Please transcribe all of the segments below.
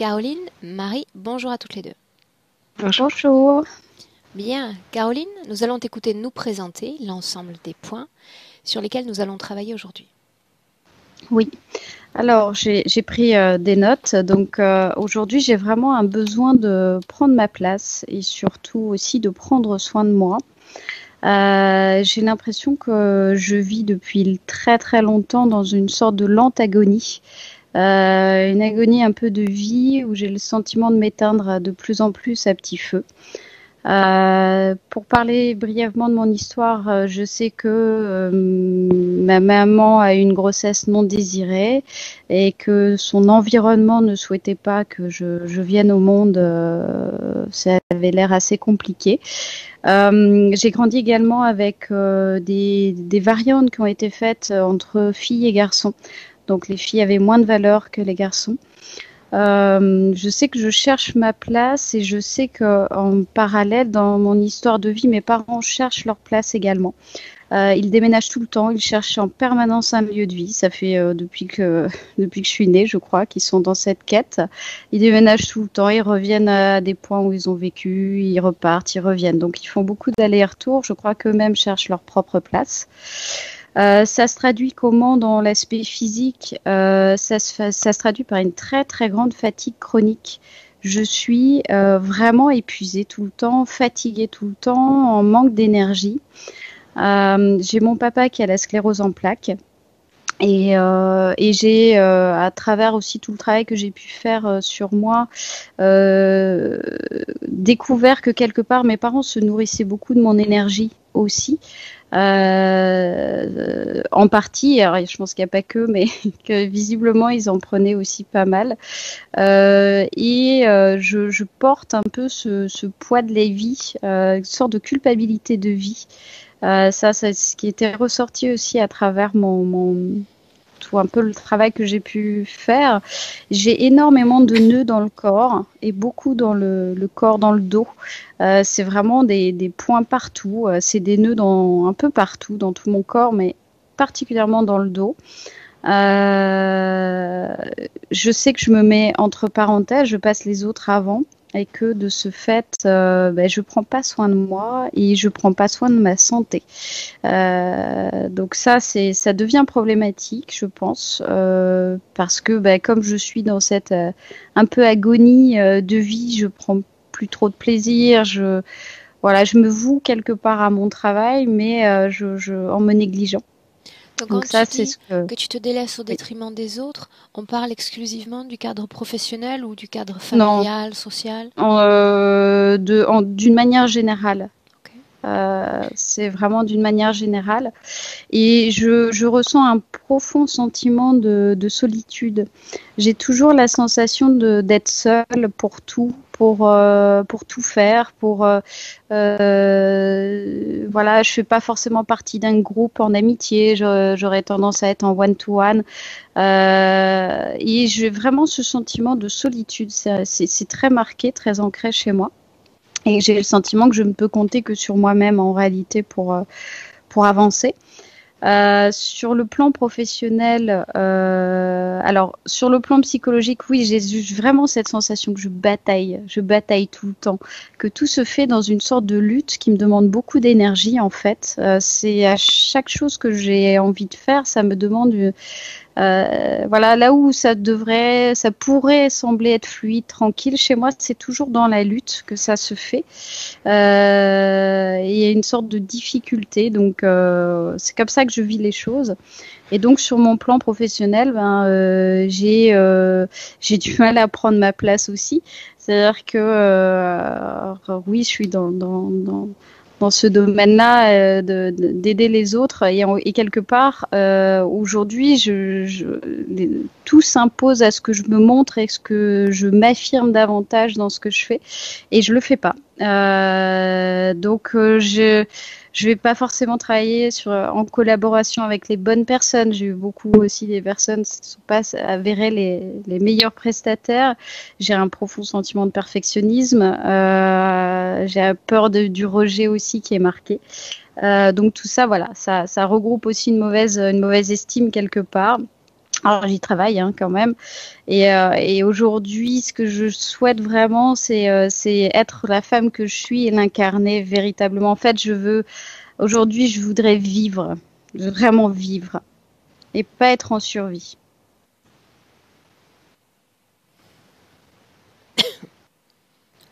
Caroline, Marie, bonjour à toutes les deux. Bonjour. Bien, Caroline, nous allons t'écouter nous présenter l'ensemble des points sur lesquels nous allons travailler aujourd'hui. Oui, alors j'ai pris des notes. Donc aujourd'hui, j'ai vraiment un besoin de prendre ma place et surtout aussi de prendre soin de moi. J'ai l'impression que je vis depuis très très longtemps dans une sorte de lente agonie. Une agonie un peu de vie où j'ai le sentiment de m'éteindre de plus en plus à petit feu. Pour parler brièvement de mon histoire, je sais que ma maman a eu une grossesse non désirée et que son environnement ne souhaitait pas que je vienne au monde. Ça avait l'air assez compliqué. J'ai grandi également avec des variantes qui ont été faites entre filles et garçons. Donc les filles avaient moins de valeur que les garçons. Je sais que je cherche ma place et je sais qu'en parallèle, dans mon histoire de vie, mes parents cherchent leur place également. Ils déménagent tout le temps, ils cherchent en permanence un lieu de vie. Ça fait depuis que je suis née, je crois, qu'ils sont dans cette quête. Ils déménagent tout le temps, ils reviennent à des points où ils ont vécu, ils repartent, ils reviennent. Donc ils font beaucoup d'allers-retours. Je crois qu'eux-mêmes cherchent leur propre place. Ça se traduit comment dans l'aspect physique? Ça se traduit par une très très grande fatigue chronique. Je suis vraiment épuisée tout le temps, fatiguée tout le temps, en manque d'énergie. J'ai mon papa qui a la sclérose en plaques. Et j'ai, à travers aussi tout le travail que j'ai pu faire sur moi, euh, découvert que quelque part mes parents se nourrissaient beaucoup de mon énergie aussi. En partie, alors je pense qu'il n'y a pas que, mais que visiblement ils en prenaient aussi pas mal. Je porte un peu ce poids de la vie, une sorte de culpabilité de vie. Ça, c'est ce qui était ressorti aussi à travers tout un peu le travail que j'ai pu faire. J'ai énormément de nœuds dans le corps et beaucoup dans le corps, dans le dos. C'est vraiment des points partout. C'est des nœuds un peu partout, dans tout mon corps, mais particulièrement dans le dos. Euh, je sais que je me mets entre parenthèses, je passe les autres avant et que de ce fait, je prends pas soin de moi et je prends pas soin de ma santé. Donc ça devient problématique, je pense, parce que comme je suis dans cette un peu agonie de vie, je prends plus trop de plaisir. Voilà, je me voue quelque part à mon travail, mais en me négligeant. Donc Donc quand tu ça, c'est dis ce que que tu te délaisses au oui. détriment des autres, on parle exclusivement du cadre professionnel ou du cadre Non, familial, social? d'une manière générale. Ok. C'est vraiment d'une manière générale. Et je ressens un profond sentiment de solitude. J'ai toujours la sensation d'être seule pour tout, pour tout faire, voilà, je fais pas forcément partie d'un groupe en amitié. J'aurais tendance à être en one-to-one. Et j'ai vraiment ce sentiment de solitude. C'est très marqué, très ancré chez moi. Et j'ai le sentiment que je ne peux compter que sur moi-même en réalité pour avancer. Sur le plan professionnel, alors sur le plan psychologique, oui, j'ai vraiment cette sensation que je bataille tout le temps, que tout se fait dans une sorte de lutte qui me demande beaucoup d'énergie en fait. C'est à chaque chose que j'ai envie de faire, ça me demande voilà, là où ça pourrait sembler être fluide, tranquille, chez moi, c'est toujours dans la lutte que ça se fait. Il y a une sorte de difficulté, donc c'est comme ça que je vis les choses. Et donc sur mon plan professionnel, j'ai du mal à prendre ma place aussi. C'est-à-dire que oui, je suis dans ce domaine-là d'aider les autres et quelque part aujourd'hui tout s'impose à ce que je me montre et ce que je m'affirme davantage dans ce que je fais et je le fais pas. Je vais pas forcément travailler en collaboration avec les bonnes personnes. J'ai eu beaucoup aussi des personnes qui ne sont pas avérées les meilleurs prestataires. J'ai un profond sentiment de perfectionnisme. J'ai peur du rejet aussi qui est marqué. Donc tout ça, voilà, ça regroupe aussi une mauvaise estime quelque part. Alors j'y travaille hein, quand même. Et aujourd'hui, ce que je souhaite vraiment, c'est être la femme que je suis et l'incarner véritablement. En fait, aujourd'hui, je voudrais vivre, vraiment vivre, et pas être en survie.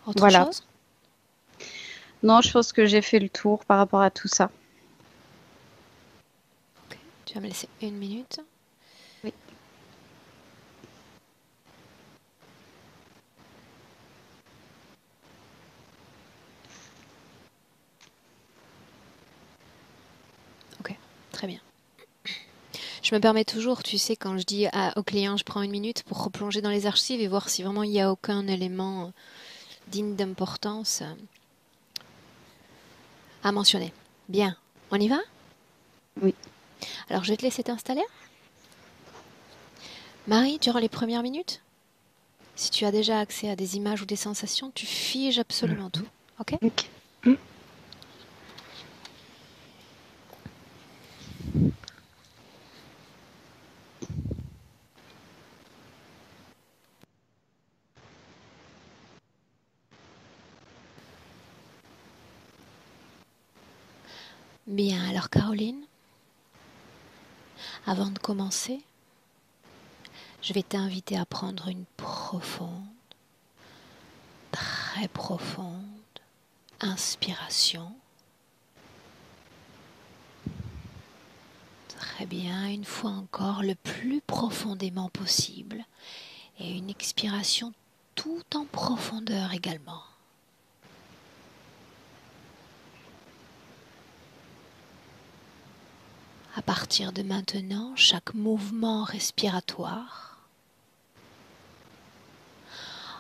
Autre Voilà. chose? Non, je pense que j'ai fait le tour par rapport à tout ça. Ok, tu vas me laisser 1 minute. Oui. Ok, très bien. Je me permets toujours, tu sais, quand je dis au client, je prends 1 minute pour replonger dans les archives et voir si vraiment il n'y a aucun élément digne d'importance à mentionner. Bien, on y va? Oui. Alors je vais te laisser t'installer. Marie, durant les premières minutes, si tu as déjà accès à des images ou des sensations, tu figes absolument tout. Ok? Ok. Bien, alors Caroline, avant de commencer, je vais t'inviter à prendre une profonde, très profonde inspiration. Très bien, une fois encore, le plus profondément possible. Et une expiration tout en profondeur également. À partir de maintenant, chaque mouvement respiratoire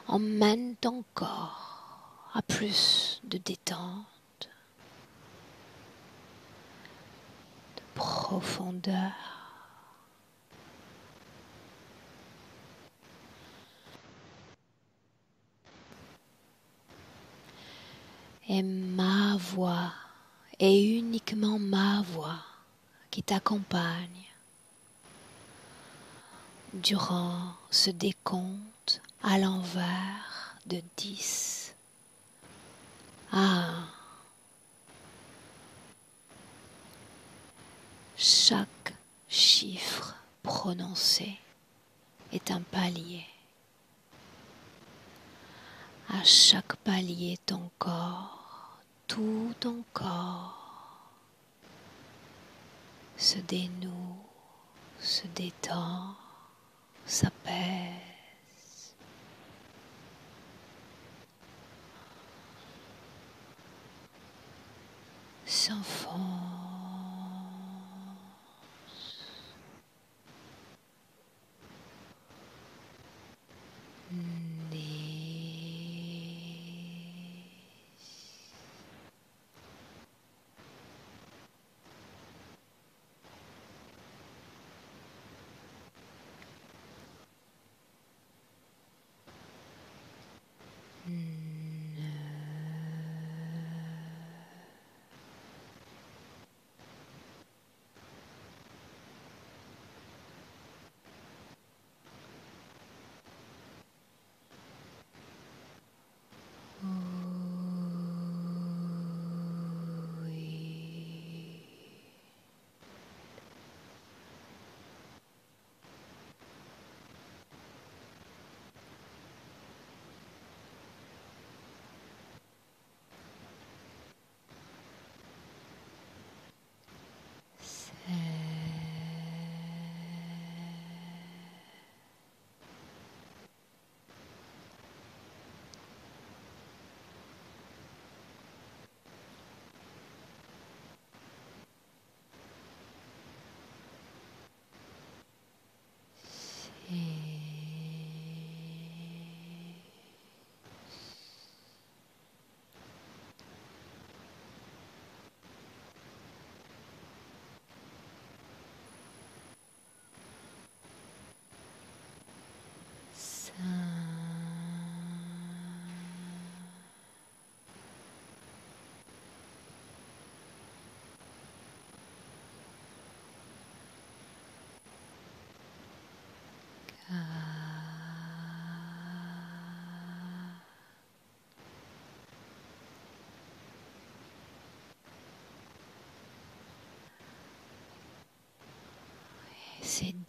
emmène ton corps à plus de détente, de profondeur. Et ma voix, et uniquement ma voix, qui t'accompagne durant ce décompte à l'envers de 10 à 1. Chaque chiffre prononcé est un palier. À chaque palier, ton corps, tout ton corps se dénoue, se détend, s'apaise. S'enfonce.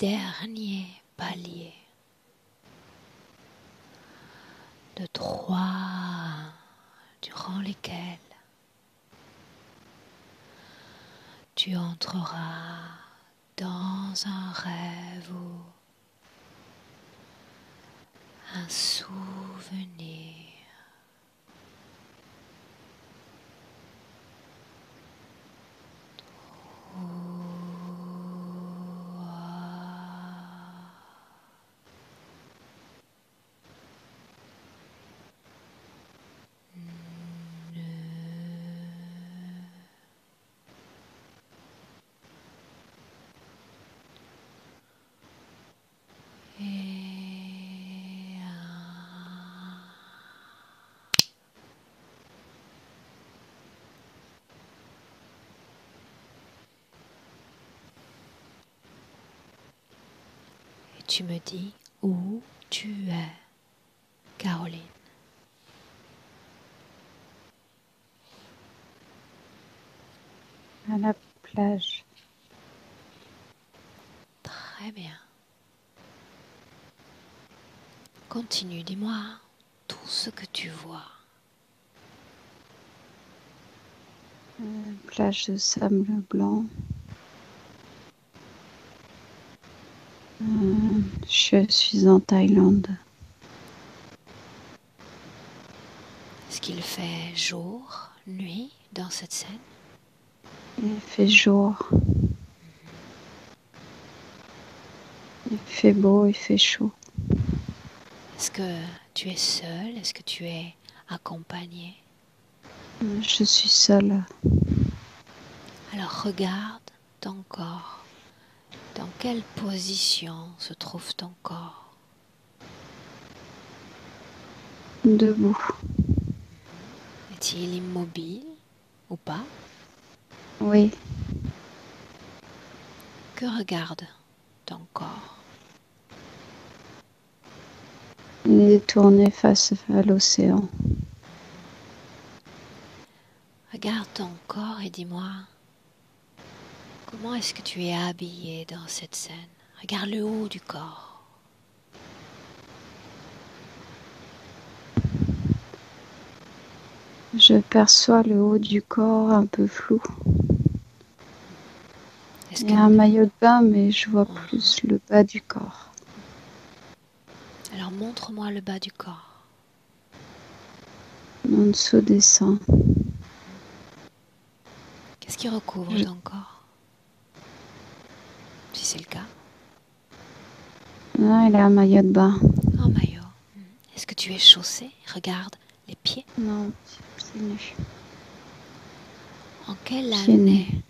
derniers paliers de 3 durant lesquels tu entreras dans un rêve ou un souvenir. Tu me dis où tu es, Caroline. À la plage. Très bien. Continue, dis-moi tout ce que tu vois. Plage de sable blanc. Je suis en Thaïlande. Est-ce qu'il fait jour, nuit dans cette scène? Il fait jour. Il fait beau, il fait chaud. Est-ce que tu es seule? Est-ce que tu es accompagnée? Je suis seule. Alors regarde ton corps. Dans quelle position se trouve ton corps? Debout. Est-il immobile ou pas? Oui. Que regarde ton corps? Il est tourné face à l'océan. Regarde ton corps et dis-moi, comment est-ce que tu es habillé dans cette scène? Regarde le haut du corps. Je perçois le haut du corps un peu flou. Est-ce Il y que... a un maillot de bain, mais je vois Mhm. plus le bas du corps. Alors montre-moi le bas du corps. En dessous des seins. Qu'est-ce qui recouvre ton corps? Si c'est le cas. Ah, il a un maillot de bain. Un maillot. Est-ce que tu es chaussé? Regarde les pieds. Non, pieds nus. En quelle Pieds nus. année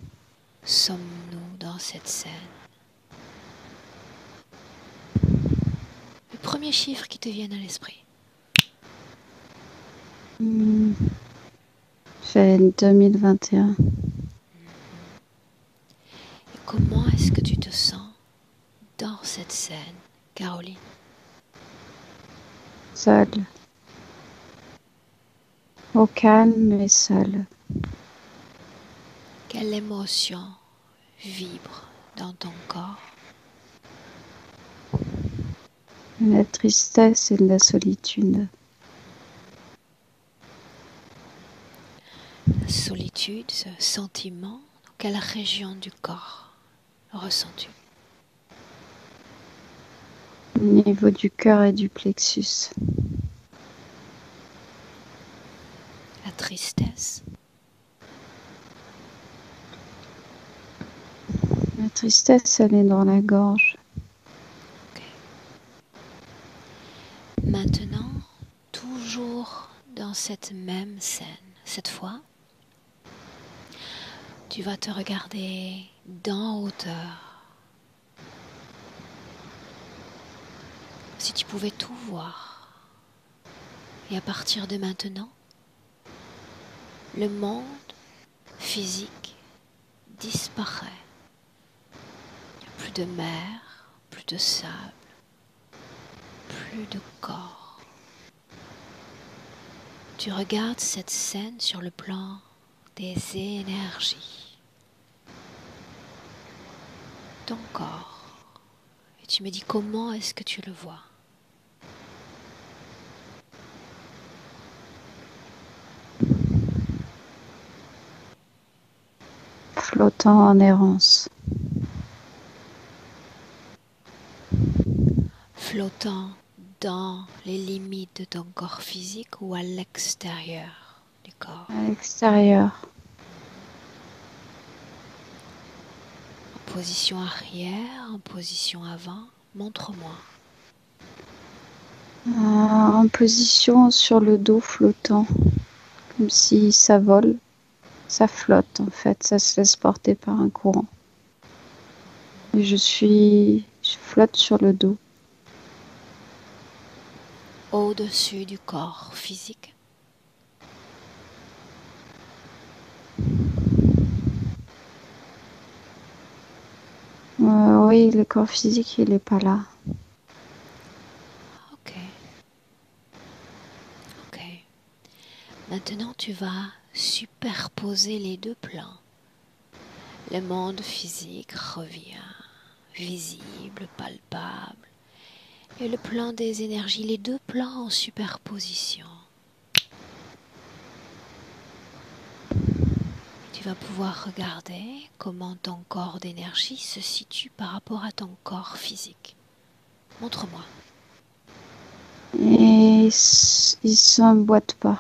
sommes-nous dans cette scène? Le premier chiffre qui te vient à l'esprit. C'est 2021. Et comment est-ce que tu te sens dans cette scène, Caroline? Seule. Au calme et seule. Quelle émotion vibre dans ton corps? La tristesse et la solitude. La solitude, ce sentiment, dans quelle région du corps le ressens-tu? Au niveau du cœur et du plexus. La tristesse, La tristesse, elle est dans la gorge. ok. Maintenant, toujours dans cette même scène, cette fois, tu vas te regarder d'en hauteur. Si tu pouvais tout voir. Et à partir de maintenant, le monde physique disparaît. Il n'y a plus de mer, plus de sable, plus de corps. Tu regardes cette scène sur le plan des énergies. Ton corps Tu me dis comment est-ce que tu le vois? Flottant en errance. Flottant dans les limites de ton corps physique ou à l'extérieur du corps? À l'extérieur. En position arrière, en position avant? Montre-moi. En position sur le dos flottant. Comme si ça vole. Ça flotte en fait. Ça se laisse porter par un courant. Et je flotte sur le dos. Au-dessus du corps physique? Oui, le corps physique, il n'est pas là. Ok. Ok. Maintenant, tu vas superposer les deux plans. Le monde physique revient, visible, palpable. Et le plan des énergies, les deux plans en superposition. Tu vas pouvoir regarder comment ton corps d'énergie se situe par rapport à ton corps physique. Montre-moi. Et il s'emboîte pas.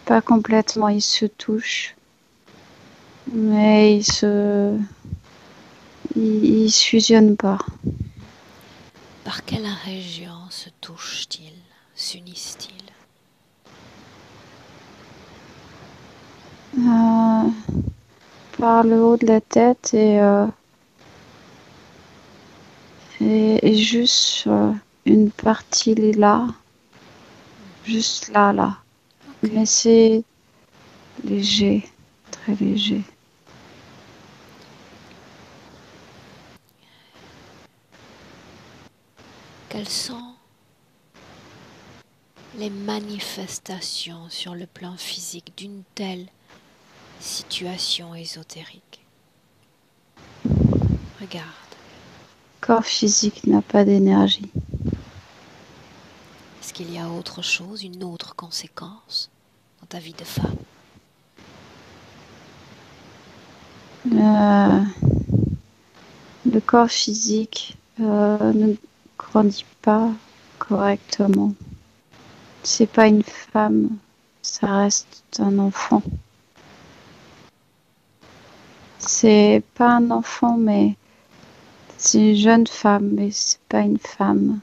Pas complètement, il se touche. Mais il fusionne pas. Par quelle région se touchent-ils, s'unissent-ils? Par le haut de la tête et juste une partie là, juste là. Ok. Mais c'est léger, très léger. Quelles sont les manifestations sur le plan physique d'une telle situation ésotérique? Regarde. Le corps physique n'a pas d'énergie. Est-ce qu'il y a autre chose, une autre conséquence dans ta vie de femme? Euh, le corps physique ne grandit pas correctement. C'est pas une femme, ça reste un enfant. C'est pas un enfant, mais c'est une jeune femme, mais c'est pas une femme.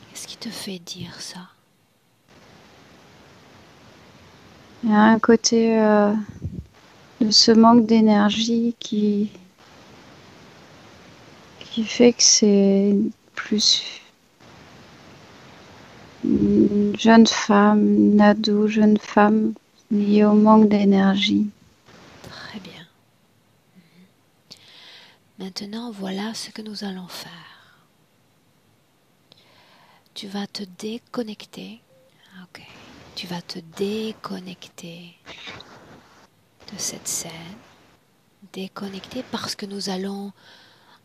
Qu'est-ce qui te fait dire ça? Il y a un côté de ce manque d'énergie qui fait que c'est plus une jeune femme, une ado, jeune femme liée au manque d'énergie. Très bien. Maintenant, voilà ce que nous allons faire. Tu vas te déconnecter. Ok. Tu vas te déconnecter de cette scène. Déconnecter parce que nous allons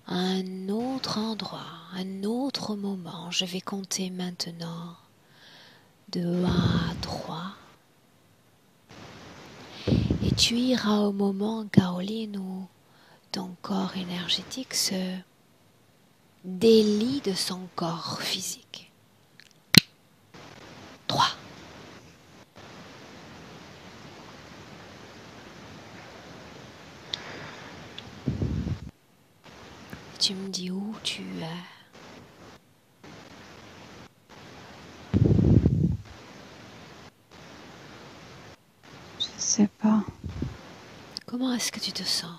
à un autre endroit, un autre moment. Je vais compter maintenant de 1 à 3. Et tu iras au moment, Caroline, où ton corps énergétique se délie de son corps physique. 3. Tu me dis où tu es. Je sais pas. Comment est-ce que tu te sens?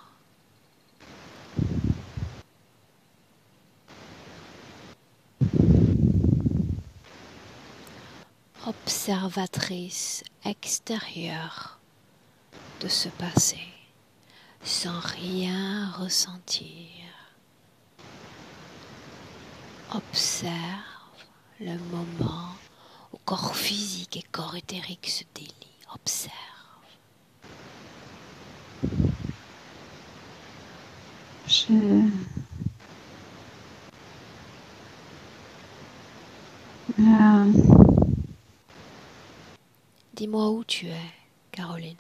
Observatrice extérieure de ce passé, sans rien ressentir. Observe le moment où corps physique et corps éthérique se délient. Observe. Je- euh, Dis-moi où tu es, Caroline.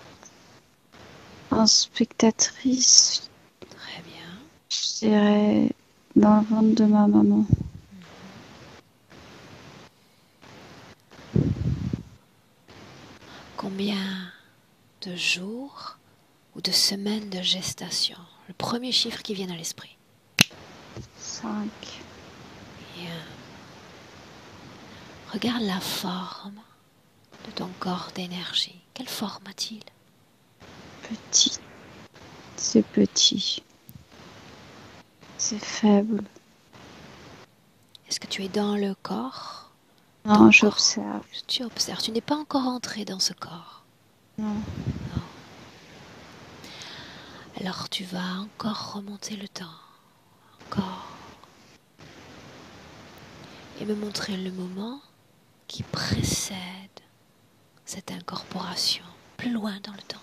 en spectatrice, Très bien. je dirais dans le ventre de ma maman. Combien de jours ou de semaines de gestation? Le premier chiffre qui vient à l'esprit. 5. Bien. Regarde la forme de ton corps d'énergie. Quelle forme a-t-il? Petit. C'est petit. C'est faible. Est-ce que tu es dans le corps? Non, Ton corps. j'observe. Tu observes. Tu n'es pas encore entré dans ce corps. Non. Non. Alors tu vas encore remonter le temps. Encore. Et me montrer le moment qui précède cette incorporation. Plus loin dans le temps.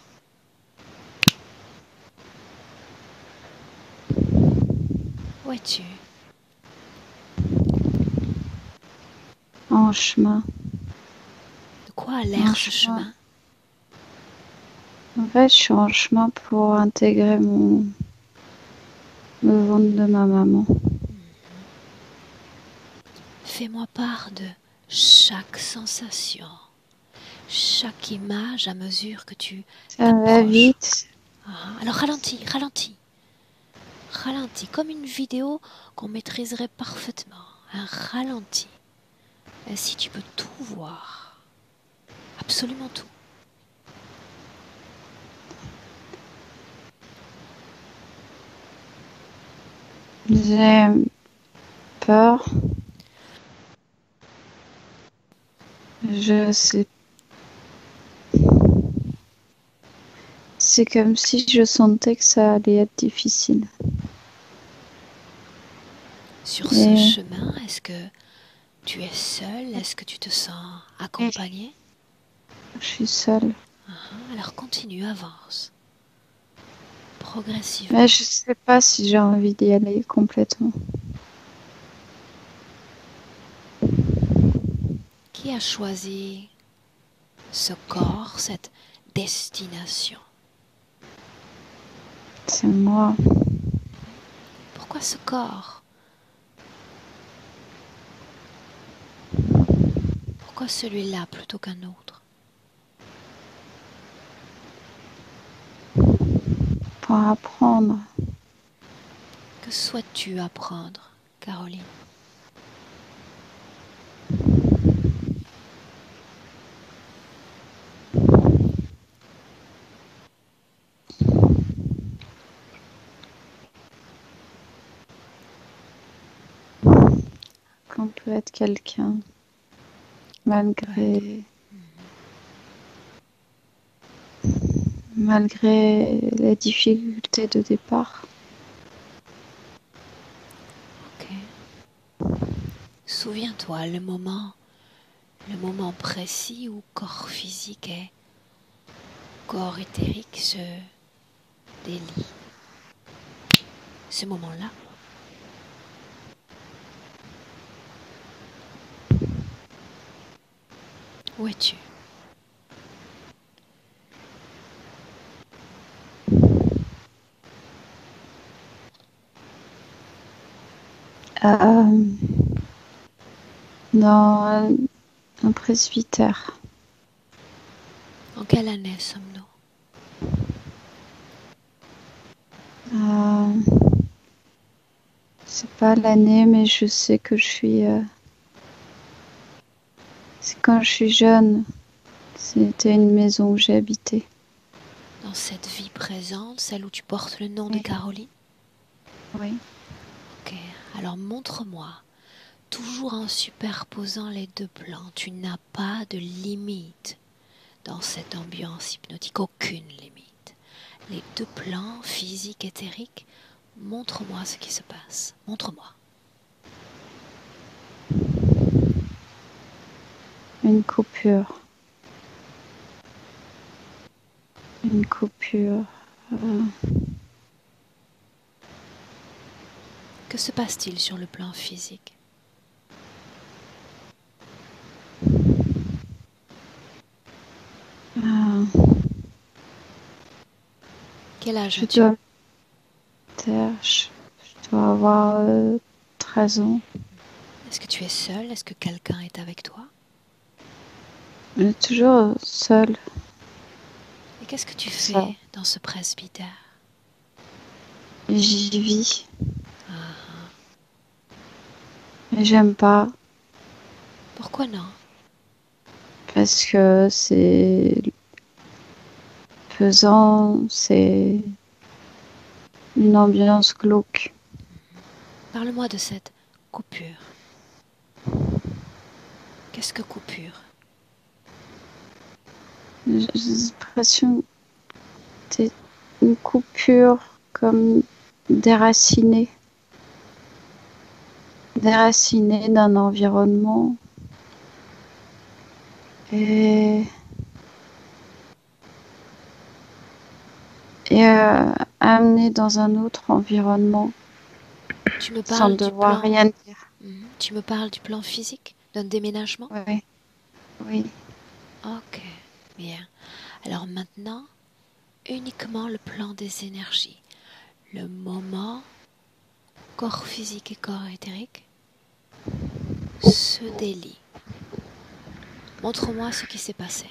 Où es-tu? En chemin. De quoi a En l'air ce chemin. chemin? En fait, je suis en chemin pour intégrer le ventre de ma maman. Fais-moi part de chaque sensation, chaque image à mesure que tu Ça va t'approches. vite. Alors ralentis, ralentis, ralentis, comme une vidéo qu'on maîtriserait parfaitement. Un ralenti. Ainsi tu peux tout voir. Absolument tout. J'ai peur. Je sais. C'est comme si je sentais que ça allait être difficile. Sur ce Et chemin, est-ce que tu es seul? Est-ce que tu te sens accompagné? je suis seule. Alors continue, avance. Progressivement. Mais je sais pas si j'ai envie d'y aller complètement. Qui a choisi ce corps, cette destination? C'est moi. Pourquoi ce corps? Pourquoi celui-là plutôt qu'un autre? Pour apprendre. Que souhaites-tu apprendre, Caroline? Qu'on peut être quelqu'un Peut-être. malgré les difficultés de départ. Ok. Souviens-toi le moment précis où corps physique et corps éthérique se délient. Ce moment-là. Où es-tu? Euh, dans un presbytère. En quelle année sommes-nous? C'est pas l'année, mais je sais que je suis. C'est quand je suis jeune. C'était une maison où j'ai habité. Dans cette vie présente, celle où tu portes le nom de Oui. Caroline? Oui. Ok. Alors montre-moi. Toujours en superposant les deux plans, tu n'as pas de limite dans cette ambiance hypnotique, aucune limite. Les deux plans, physique, éthérique, montre-moi ce qui se passe. Montre-moi. Une coupure. Une coupure. Que se passe-t-il sur le plan physique? Euh, Quel âge je as-tu? dois je dois avoir 13 ans. Est-ce que tu es seule? Est-ce que quelqu'un est avec toi? Je suis toujours seule. Et qu'est-ce que tu Ça, fais dans ce presbytère? j'y vis. Ah, Mais j'aime pas pourquoi non? parce que c'est pesant, c'est une ambiance glauque. Parle-moi de cette coupure. Qu'est-ce que coupure? J'ai l'impression que c'est une coupure comme déracinée, déracinée d'un environnement et, et amenée dans un autre environnement Tu me sans parles du devoir plan. rien dire. Tu me parles du plan physique, d'un déménagement? Oui, oui. Ok, bien. Alors maintenant, uniquement le plan des énergies. Le moment, corps physique et corps éthérique, se délient. Montre-moi ce qui s'est passé.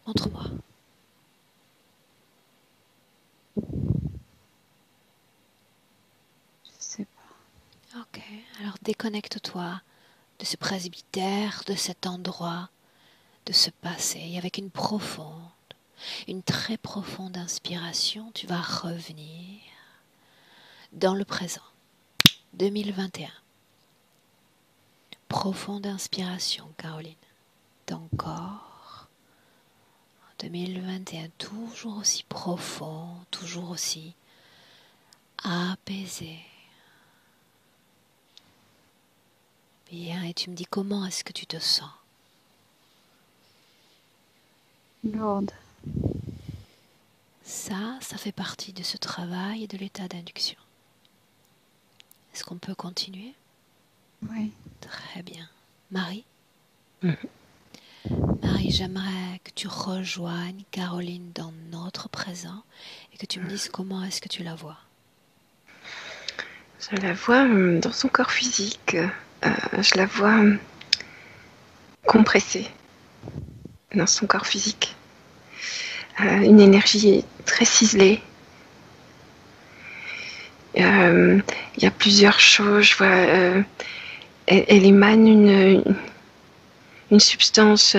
Montre-moi. Je sais Ok, alors déconnecte-toi de ce presbytère, de cet endroit, de ce passé, et avec une très profonde inspiration, tu vas revenir dans le présent, 2021. Profonde inspiration, Caroline. Ton corps, 2021, toujours aussi profond, toujours aussi apaisé. Bien, et tu me dis comment est-ce que tu te sens? pas. Lourde. Ça fait partie de ce travail et de l'état d'induction. Est-ce qu'on peut continuer? Oui. Très bien. Marie? Mhm. Marie, j'aimerais que tu rejoignes Caroline dans notre présent et que tu me dises comment est-ce que tu la vois. Je la vois dans son corps physique. Je la vois compressée dans son corps physique. Une énergie très ciselée. Il y a plusieurs choses. Je vois, elle émane une substance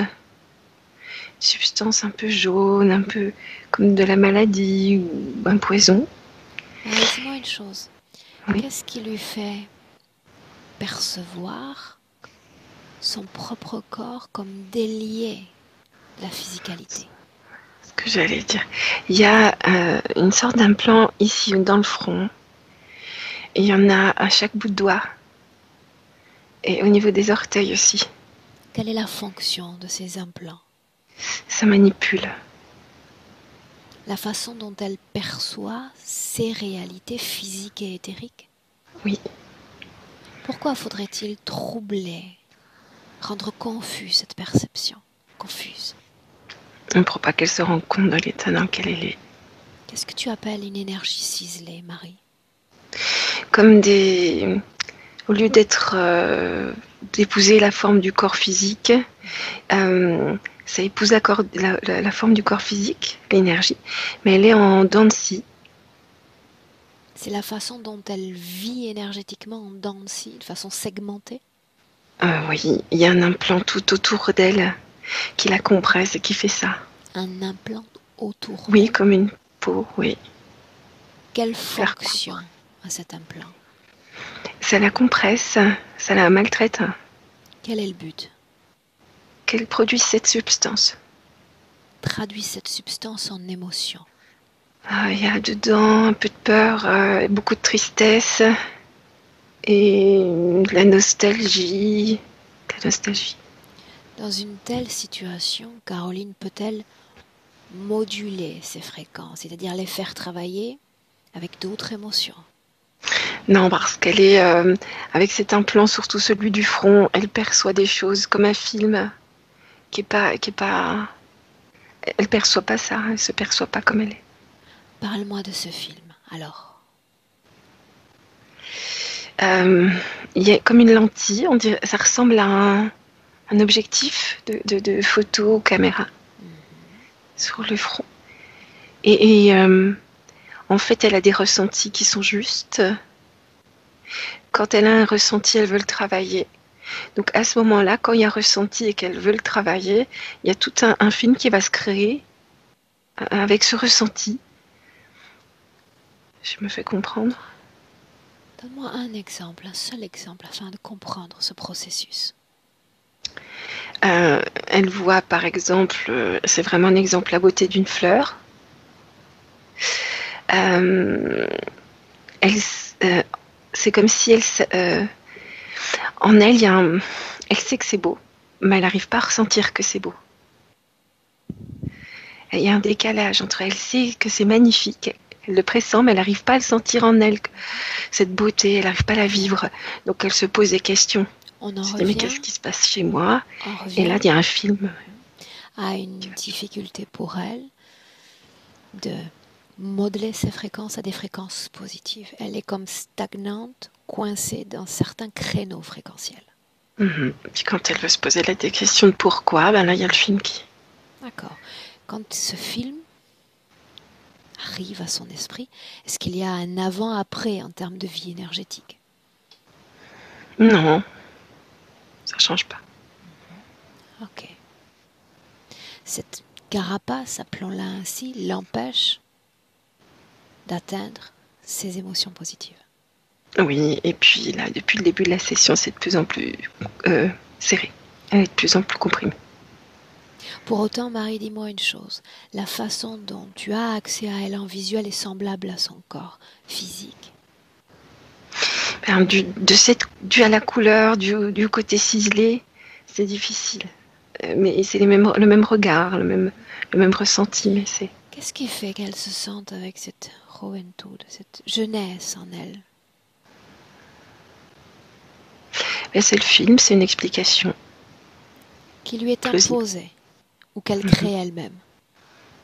un peu jaune, un peu comme de la maladie ou un poison. Marie, dis-moi une chose. Oui. Qu'est-ce qui lui fait percevoir son propre corps comme délié de la physicalité? Ce que j'allais dire. Il y a une sorte d'implant ici dans le front. Et il y en a à chaque bout de doigt. Et au niveau des orteils aussi. Quelle est la fonction de ces implants? Ça manipule. La façon dont elle perçoit ses réalités physiques et éthériques? Oui. Pourquoi faudrait-il troubler, rendre confus cette perception? Confuse. Pour pas qu'elle se rende compte de l'état dans lequel elle est. Qu'est-ce que tu appelles une énergie ciselée, Marie? Comme au lieu d'épouser la forme du corps physique, ça épouse la forme du corps physique, l'énergie, mais elle est en dents de scie. C'est la façon dont elle vit énergétiquement en dents de scie, de façon segmentée? Oui, il y a un implant tout autour d'elle qui la compresse et qui fait ça. Un implant autour Oui, d'elle? comme une peau, oui. Quelle Faire fonction a cet implant? Ça la compresse, ça la maltraite, Quel est le but? qu'elle produise cette substance. Traduis cette substance en émotion. Il y a dedans un peu de peur, beaucoup de tristesse et de la nostalgie. La nostalgie. Dans une telle situation, Caroline peut-elle moduler ses fréquences, c'est-à-dire les faire travailler avec d'autres émotions. Non, parce qu'elle est, avec cet implant, surtout celui du front, elle perçoit des choses comme un film qui est pas, elle perçoit pas ça, elle se perçoit pas comme elle est. Parle-moi de ce film, alors. Euh, il y a comme une lentille, on dirait, ça ressemble à un objectif de photo caméra sur le front. Et en fait, elle a des ressentis qui sont justes. Quand elle a un ressenti, elle veut le travailler. Donc à ce moment-là, quand il y a un ressenti et qu'elle veut le travailler, il y a tout un film qui va se créer avec ce ressenti. Je me fais comprendre. Donne-moi un exemple, un seul exemple, afin de comprendre ce processus. Elle voit par exemple, c'est vraiment un exemple, la beauté d'une fleur. Euh, elle, c'est comme si en elle, elle sait que c'est beau, mais elle n'arrive pas à ressentir que c'est beau. Il y a un décalage entre elle sait que c'est magnifique, elle le pressent, mais elle n'arrive pas à le sentir en elle, cette beauté, elle n'arrive pas à la vivre. Donc elle se pose des questions. On en Se dit, mais revient, qu'est-ce qui se passe chez moi? on Et là, revient il y a un film. à une difficulté pour elle de modeler ses fréquences à des fréquences positives. Elle est comme stagnante, coincée dans certains créneaux fréquentiels. Puis quand elle veut se poser des questions de pourquoi, ben là, il y a le film qui... D'accord. Quand ce film arrive à son esprit, est-ce qu'il y a un avant-après en termes de vie énergétique? Non, ça change pas. Ok. Cette carapace, appelons-la ainsi, l'empêche d'atteindre ses émotions positives. Oui, et puis là, depuis le début de la session, c'est de plus en plus serré. Elle est de plus en plus comprimée. Pour autant, Marie, dis-moi une chose. La façon dont tu as accès à elle en visuel est semblable à son corps physique. Dû à la couleur, du côté ciselé, c'est difficile. Mais c'est le même regard, le même ressenti, mais c'est... Qu'est-ce qui fait qu'elle se sente avec cette juventud, cette jeunesse en elle? Mais c'est le film, c'est une explication. Qui lui est plausible. imposée ou qu'elle crée elle-même?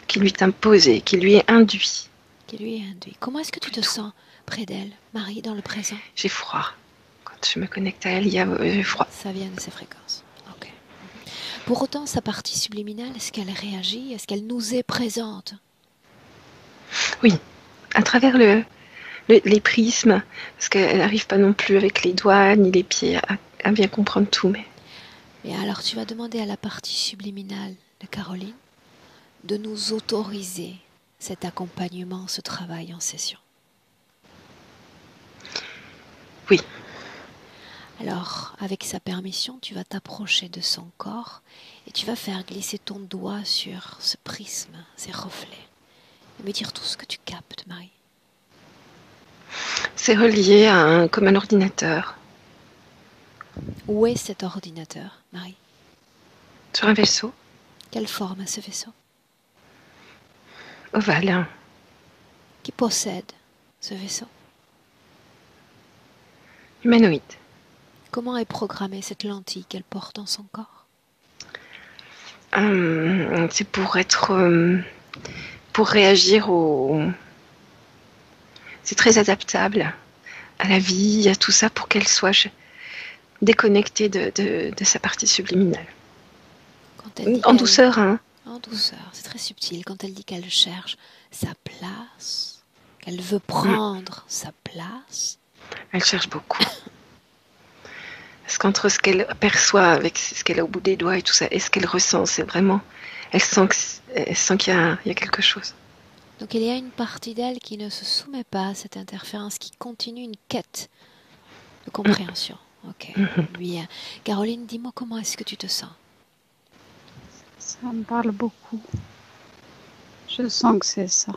Qui lui est imposé, qui lui est induit. Qui lui est induit. Comment est-ce que tu te sens près d'elle, Marie, dans le présent? J'ai froid. Quand je me connecte à elle, j'ai froid. Ça vient de ses fréquences. Ok. Pour autant, sa partie subliminale, est-ce qu'elle réagit? Est-ce qu'elle nous est présente? Oui, à travers les prismes, parce qu'elle n'arrive pas non plus avec les doigts ni les pieds à bien comprendre tout. Mais... Et alors tu vas demander à la partie subliminale de Caroline de nous autoriser cet accompagnement, ce travail en session. Oui. Alors, avec sa permission, tu vas t'approcher de son corps et tu vas faire glisser ton doigt sur ce prisme, ces reflets, et me dire tout ce que tu captes, Marie. C'est relié comme un ordinateur. Où est cet ordinateur, Marie? Sur un vaisseau. Quelle forme a ce vaisseau? Ovale. Qui possède ce vaisseau? Humanoïde. Comment est programmée cette lentille qu'elle porte dans son corps? C'est pour réagir C'est très adaptable à la vie, à tout ça, pour qu'elle soit déconnectée de sa partie subliminale. En douceur, hein. En douceur, c'est très subtil. Quand elle dit qu'elle cherche sa place, qu'elle veut prendre sa place. Elle cherche beaucoup. Parce qu'entre ce qu'elle perçoit avec ce qu'elle a au bout des doigts et tout ça, et ce qu'elle ressent, c'est vraiment... Elle sent qu'il y a quelque chose. Donc il y a une partie d'elle qui ne se soumet pas à cette interférence, qui continue une quête de compréhension. Ok. Bien. Caroline, dis-moi comment est-ce que tu te sens? Ça me parle beaucoup. Je sens que c'est ça.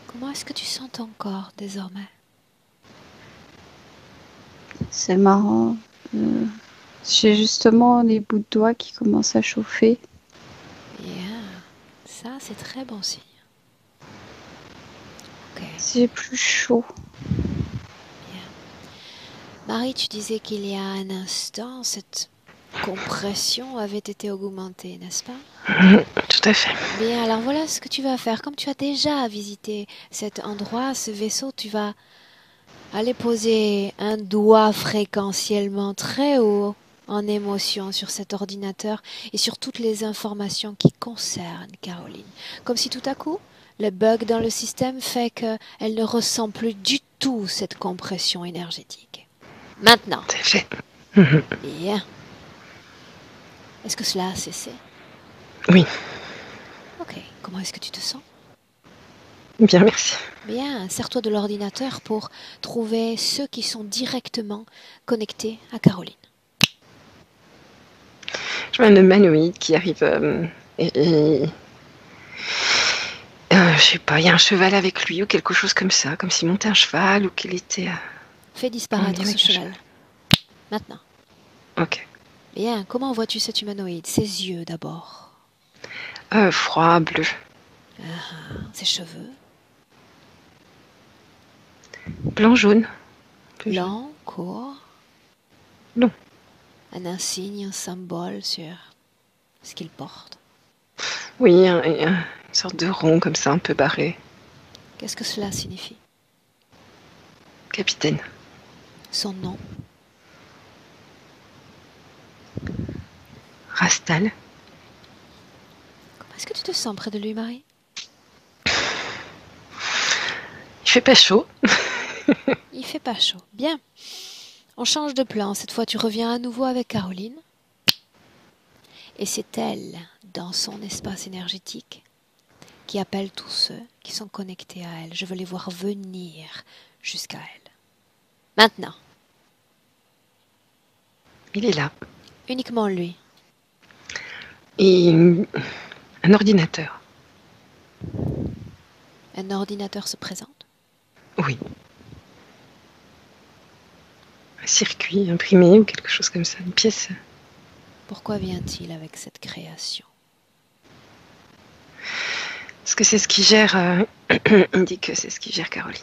Comment est-ce que tu sens ton corps désormais? C'est marrant. J'ai justement les bouts de doigts qui commencent à chauffer. Bien. Ça, c'est très bon signe. Ok. J'ai plus chaud. Marie, tu disais qu'il y a un instant, cette compression avait été augmentée, n'est-ce pas? Tout à fait. Bien, alors voilà ce que tu vas faire. Comme tu as déjà visité cet endroit, ce vaisseau, tu vas aller poser un doigt fréquentiellement très haut en émotion sur cet ordinateur et sur toutes les informations qui concernent Caroline. Comme si tout à coup, le bug dans le système fait qu'elle ne ressent plus du tout cette compression énergétique. Maintenant. C'est fait. Bien. Est-ce que cela a cessé? Oui. Ok. Comment est-ce que tu te sens? Bien, merci. Bien. Sers-toi de l'ordinateur pour trouver ceux qui sont directement connectés à Caroline. Je vois un humanoïde qui arrive je sais pas, il y a un cheval avec lui ou quelque chose comme ça, comme s'il montait un cheval ou qu'il était... Fais disparaître ce cheval. Maintenant. Ok. Bien. Comment vois-tu cet humanoïde? Ses yeux d'abord. Froid, bleu. Ses cheveux. Blanc, jaune. Blanc, court. Non. Un insigne, un symbole sur ce qu'il porte. Oui, une sorte de rond comme ça, un peu barré. Qu'est-ce que cela signifie? Capitaine. Son nom? Rastal. Comment est-ce que tu te sens près de lui, Marie? Il fait pas chaud. Il fait pas chaud. Bien. On change de plan. Cette fois, tu reviens à nouveau avec Caroline. Et c'est elle, dans son espace énergétique, qui appelle tous ceux qui sont connectés à elle. Je veux les voir venir jusqu'à elle. Maintenant. Il est là. Uniquement lui. Et un ordinateur. Un ordinateur se présente. Oui. Un circuit imprimé ou quelque chose comme ça. Une pièce. Pourquoi vient-il avec cette création? Parce que c'est ce qui gère... il dit que c'est ce qui gère Caroline.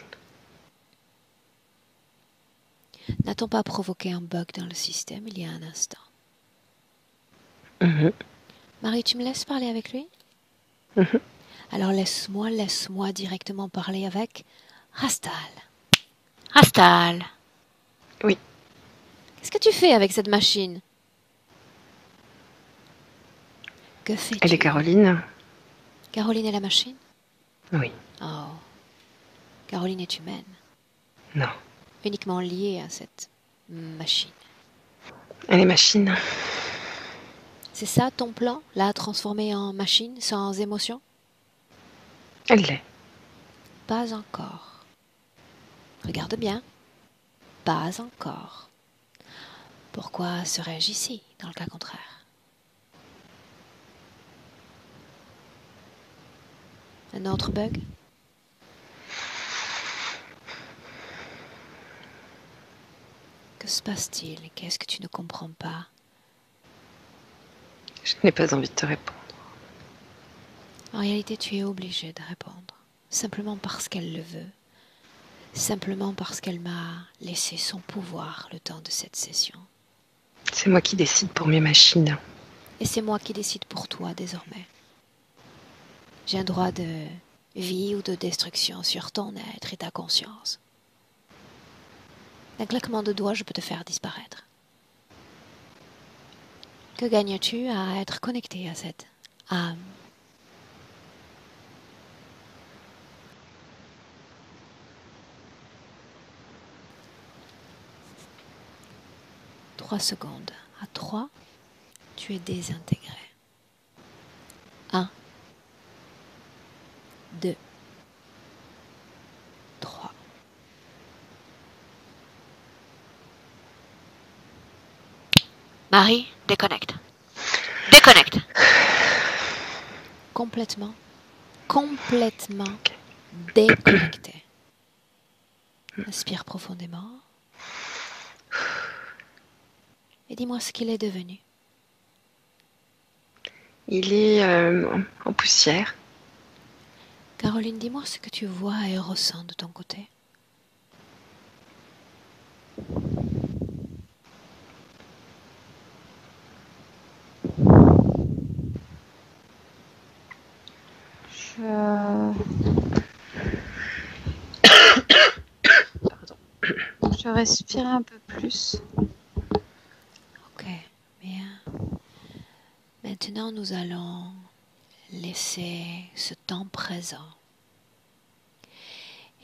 N'a-t-on pas provoqué un bug dans le système il y a un instant? Marie, tu me laisses parler avec lui? Alors laisse-moi directement parler avec Rastal. Rastal! Oui. Qu'est-ce que tu fais avec cette machine? Que fais-tu? Elle est Caroline. Caroline est la machine? Oui. Oh. Caroline est humaine. Non. Uniquement liée à cette machine. Elle est machine. C'est ça ton plan? La transformer en machine sans émotion? Elle l'est. Pas encore. Regarde bien. Pas encore. Pourquoi serais-je ici, dans le cas contraire? Un autre bug? Que se passe-t-il? Qu'est-ce que tu ne comprends pas? Je n'ai pas envie de te répondre. En réalité, tu es obligé de répondre. Simplement parce qu'elle le veut. Simplement parce qu'elle m'a laissé son pouvoir le temps de cette session. C'est moi qui décide pour mes machines. Et c'est moi qui décide pour toi désormais. J'ai un droit de vie ou de destruction sur ton être et ta conscience. D'un claquement de doigts, je peux te faire disparaître. Que gagnes-tu à être connecté à cette âme? Trois secondes. À 3, tu es désintégré. 1, 2, 3. Marie, déconnecte. Déconnecte. Complètement déconnecté. Inspire profondément. Et dis-moi ce qu'il est devenu. Il est en poussière. Caroline, dis-moi ce que tu vois et ressens de ton côté. Je, je respire un peu plus. Ok, bien. Maintenant, nous allons laisser ce temps présent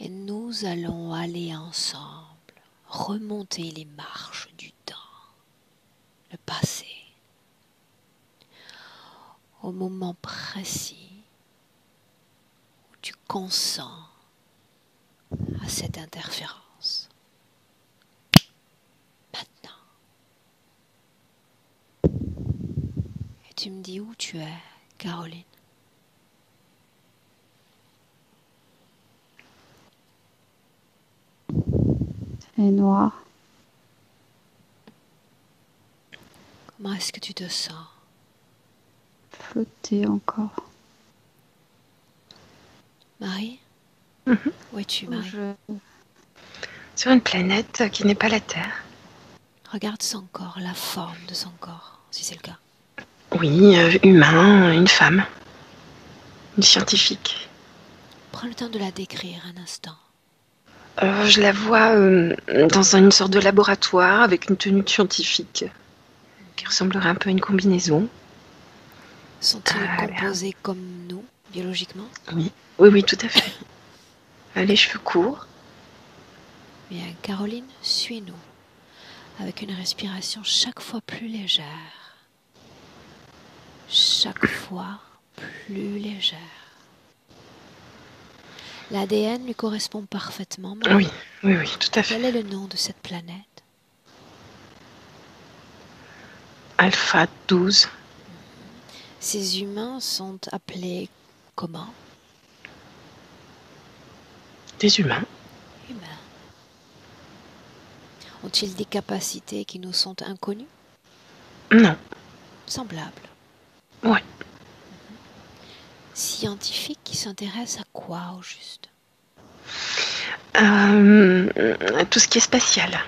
et nous allons aller ensemble remonter les marches du temps, le passé, au moment précis où tu consens à cette interférence. Maintenant. Et tu me dis où tu es, Caroline. C'est noir. Comment est-ce que tu te sens? Flotter encore. Marie? Où es-tu, Marie? Sur une planète qui n'est pas la Terre. Regarde son corps, la forme de son corps, si c'est le cas. Oui, humain, une femme. Une scientifique. Prends le temps de la décrire un instant. Je la vois dans une sorte de laboratoire avec une tenue de scientifique qui ressemblerait un peu à une combinaison. Sont-ils composés comme nous, biologiquement? Oui, oui, oui, tout à fait. Les cheveux courts. Bien, Caroline, suis-nous avec une respiration chaque fois plus légère. Chaque fois plus légère. L'ADN lui correspond parfaitement, Marie. Oui, oui, oui, tout à fait. Quel est le nom de cette planète? Alpha 12. Ces humains sont appelés comment? Des humains. Humains. Ont-ils des capacités qui nous sont inconnues? Non. Semblables. Oui. Scientifiques qui s'intéressent à quoi au juste? Tout ce qui est spatial.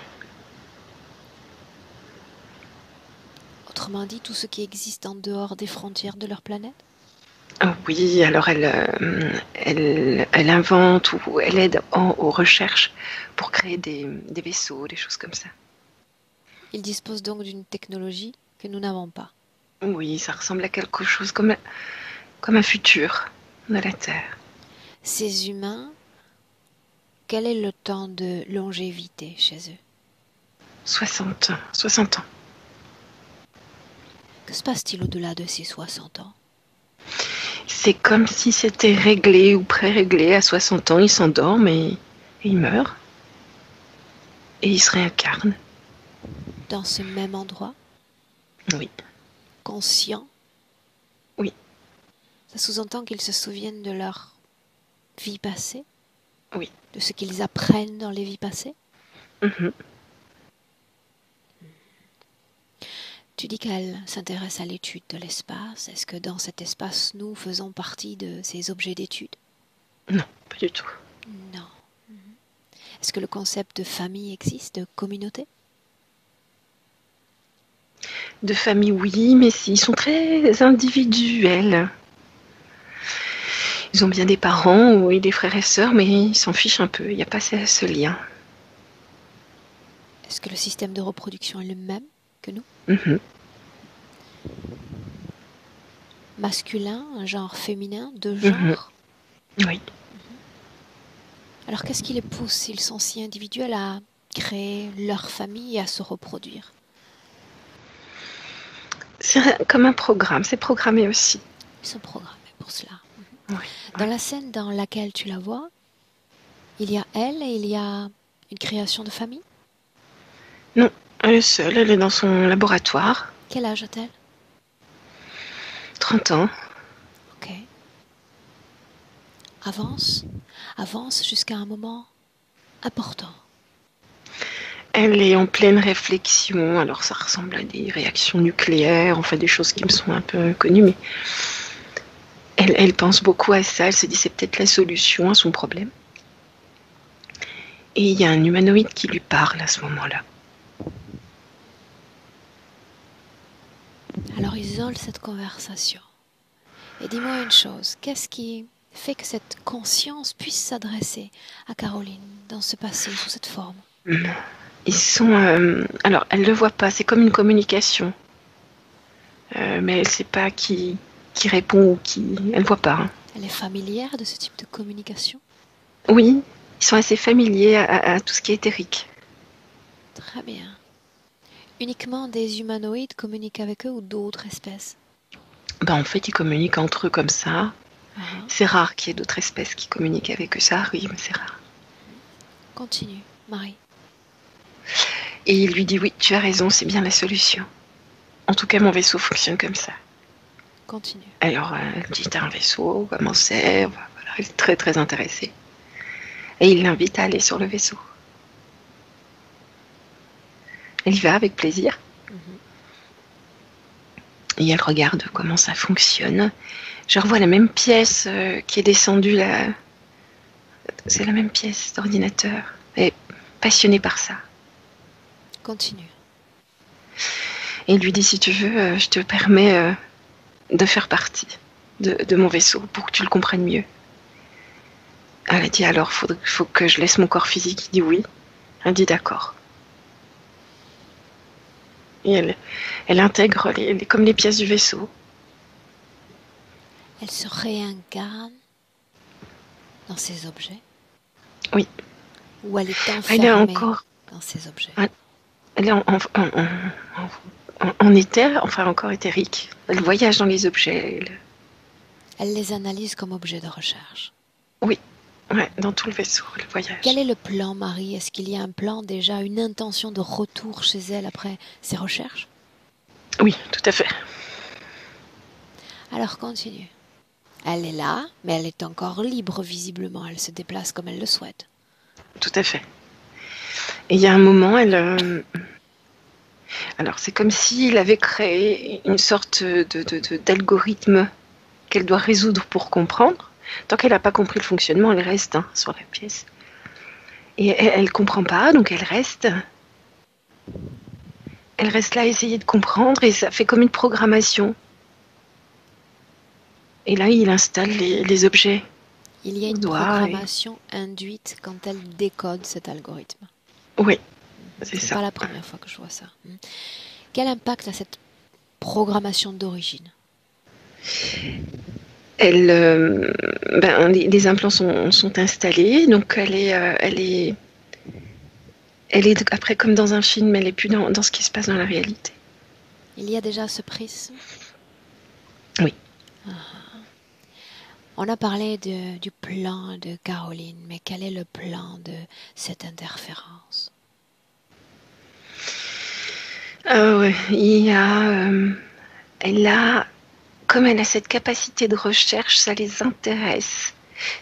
Autrement dit, tout ce qui existe en dehors des frontières de leur planète? Oui, alors elle invente ou elle aide aux recherches pour créer des vaisseaux, des choses comme ça. Ils disposent donc d'une technologie que nous n'avons pas. Oui, ça ressemble à quelque chose comme un futur de la Terre. Ces humains, quel est le temps de longévité chez eux? 60 ans. Que se passe-t-il au-delà de ces 60 ans? C'est comme si c'était réglé ou pré-réglé. À 60 ans, ils s'endorment et ils meurent. Et ils se réincarnent. Dans ce même endroit? Oui. Conscients? Oui. Ça sous-entend qu'ils se souviennent de leur vie passée? Oui. De ce qu'ils apprennent dans les vies passées? Mm-hmm. Tu dis qu'elle s'intéresse à l'étude de l'espace. Est-ce que dans cet espace, nous faisons partie de ces objets d'étude? Non, pas du tout. Non. Est-ce que le concept de famille existe, de communauté? De famille, oui, mais ils sont très individuels. Ils ont bien des parents et des frères et sœurs, mais ils s'en fichent un peu. Il n'y a pas ce lien. Est-ce que le système de reproduction est le même que nous? Mm-hmm. Masculin, un genre féminin, deux genres? Mm-hmm. Oui. Alors qu'est-ce qui les pousse, s'ils sont si individuels, à créer leur famille et à se reproduire? C'est comme un programme, c'est programmé aussi. Ils sont programmés pour cela. Oui. Dans la scène dans laquelle tu la vois, il y a elle et il y a une création de famille? Non, elle est seule, elle est dans son laboratoire. Quel âge a-t-elle? 30 ans. Ok. Avance jusqu'à un moment important. Elle est en pleine réflexion, alors ça ressemble à des réactions nucléaires, enfin des choses qui me sont un peu connues, mais Elle pense beaucoup à ça, elle se dit c'est peut-être la solution à son problème. Et il y a un humanoïde qui lui parle à ce moment-là. Alors isole cette conversation. Et dis-moi une chose, qu'est-ce qui fait que cette conscience puisse s'adresser à Caroline dans ce passé, sous cette forme? Ils sont... alors, elle ne le voit pas, c'est comme une communication. Mais elle ne sait pas qui répond ou qui... Elle ne voit pas. Hein. Elle est familière de ce type de communication? Oui, ils sont assez familiers à tout ce qui est éthérique. Très bien. Uniquement des humanoïdes communiquent avec eux ou d'autres espèces? Ben, en fait, ils communiquent entre eux comme ça. Ah, C'est rare qu'il y ait d'autres espèces qui communiquent avec eux. Ça arrive, mais c'est rare. continue, Marie. Et il lui dit, oui, tu as raison, c'est bien la solution. En tout cas, mon vaisseau fonctionne comme ça. Continue. Alors, elle dit, t'as un vaisseau, comment c'est? Voilà, elle est très, très intéressée. Et il l'invite à aller sur le vaisseau. Elle y va avec plaisir. Et elle regarde comment ça fonctionne. Je revois la même pièce qui est descendue là. C'est la même pièce d'ordinateur. Elle est passionnée par ça. Continue. Et il lui dit, si tu veux, je te permets de faire partie de mon vaisseau pour que tu le comprennes mieux. Elle a dit, alors, faut que je laisse mon corps physique. Il dit oui. Elle dit d'accord. Et elle intègre comme les pièces du vaisseau. Elle se réincarne dans ces objets? Oui. Ou elle est Elle est enfermée encore... dans ces objets? Elle est en éther, enfin encore éthérique. Elle voyage dans les objets. Elle les analyse comme objets de recherche. Oui, ouais, dans tout le vaisseau, elle voyage. Quel est le plan, Marie? Est-ce qu'il y a un plan déjà, une intention de retour chez elle après ses recherches? Oui, tout à fait. Alors continue. Elle est là, mais elle est encore libre visiblement. Elle se déplace comme elle le souhaite. Tout à fait. Et il y a un moment, alors c'est comme s'il avait créé une sorte d'algorithme qu'elle doit résoudre pour comprendre. Tant qu'elle n'a pas compris le fonctionnement, elle reste sur la pièce. Et elle ne comprend pas, donc elle reste. Elle reste là à essayer de comprendre et ça fait comme une programmation. Et là, il installe les objets. Il y a une programmation induite quand elle décode cet algorithme. Oui, c'est ça. C'est pas la première fois que je vois ça. Quel impact a cette programmation d'origine? Les implants sont installés, donc elle est après comme dans un film, elle est plus dans ce qui se passe dans la réalité. Il y a déjà ce prisme? Oui. On a parlé du plan de Caroline, mais quel est le plan de cette interférence? Ouais, comme elle a cette capacité de recherche, ça les intéresse.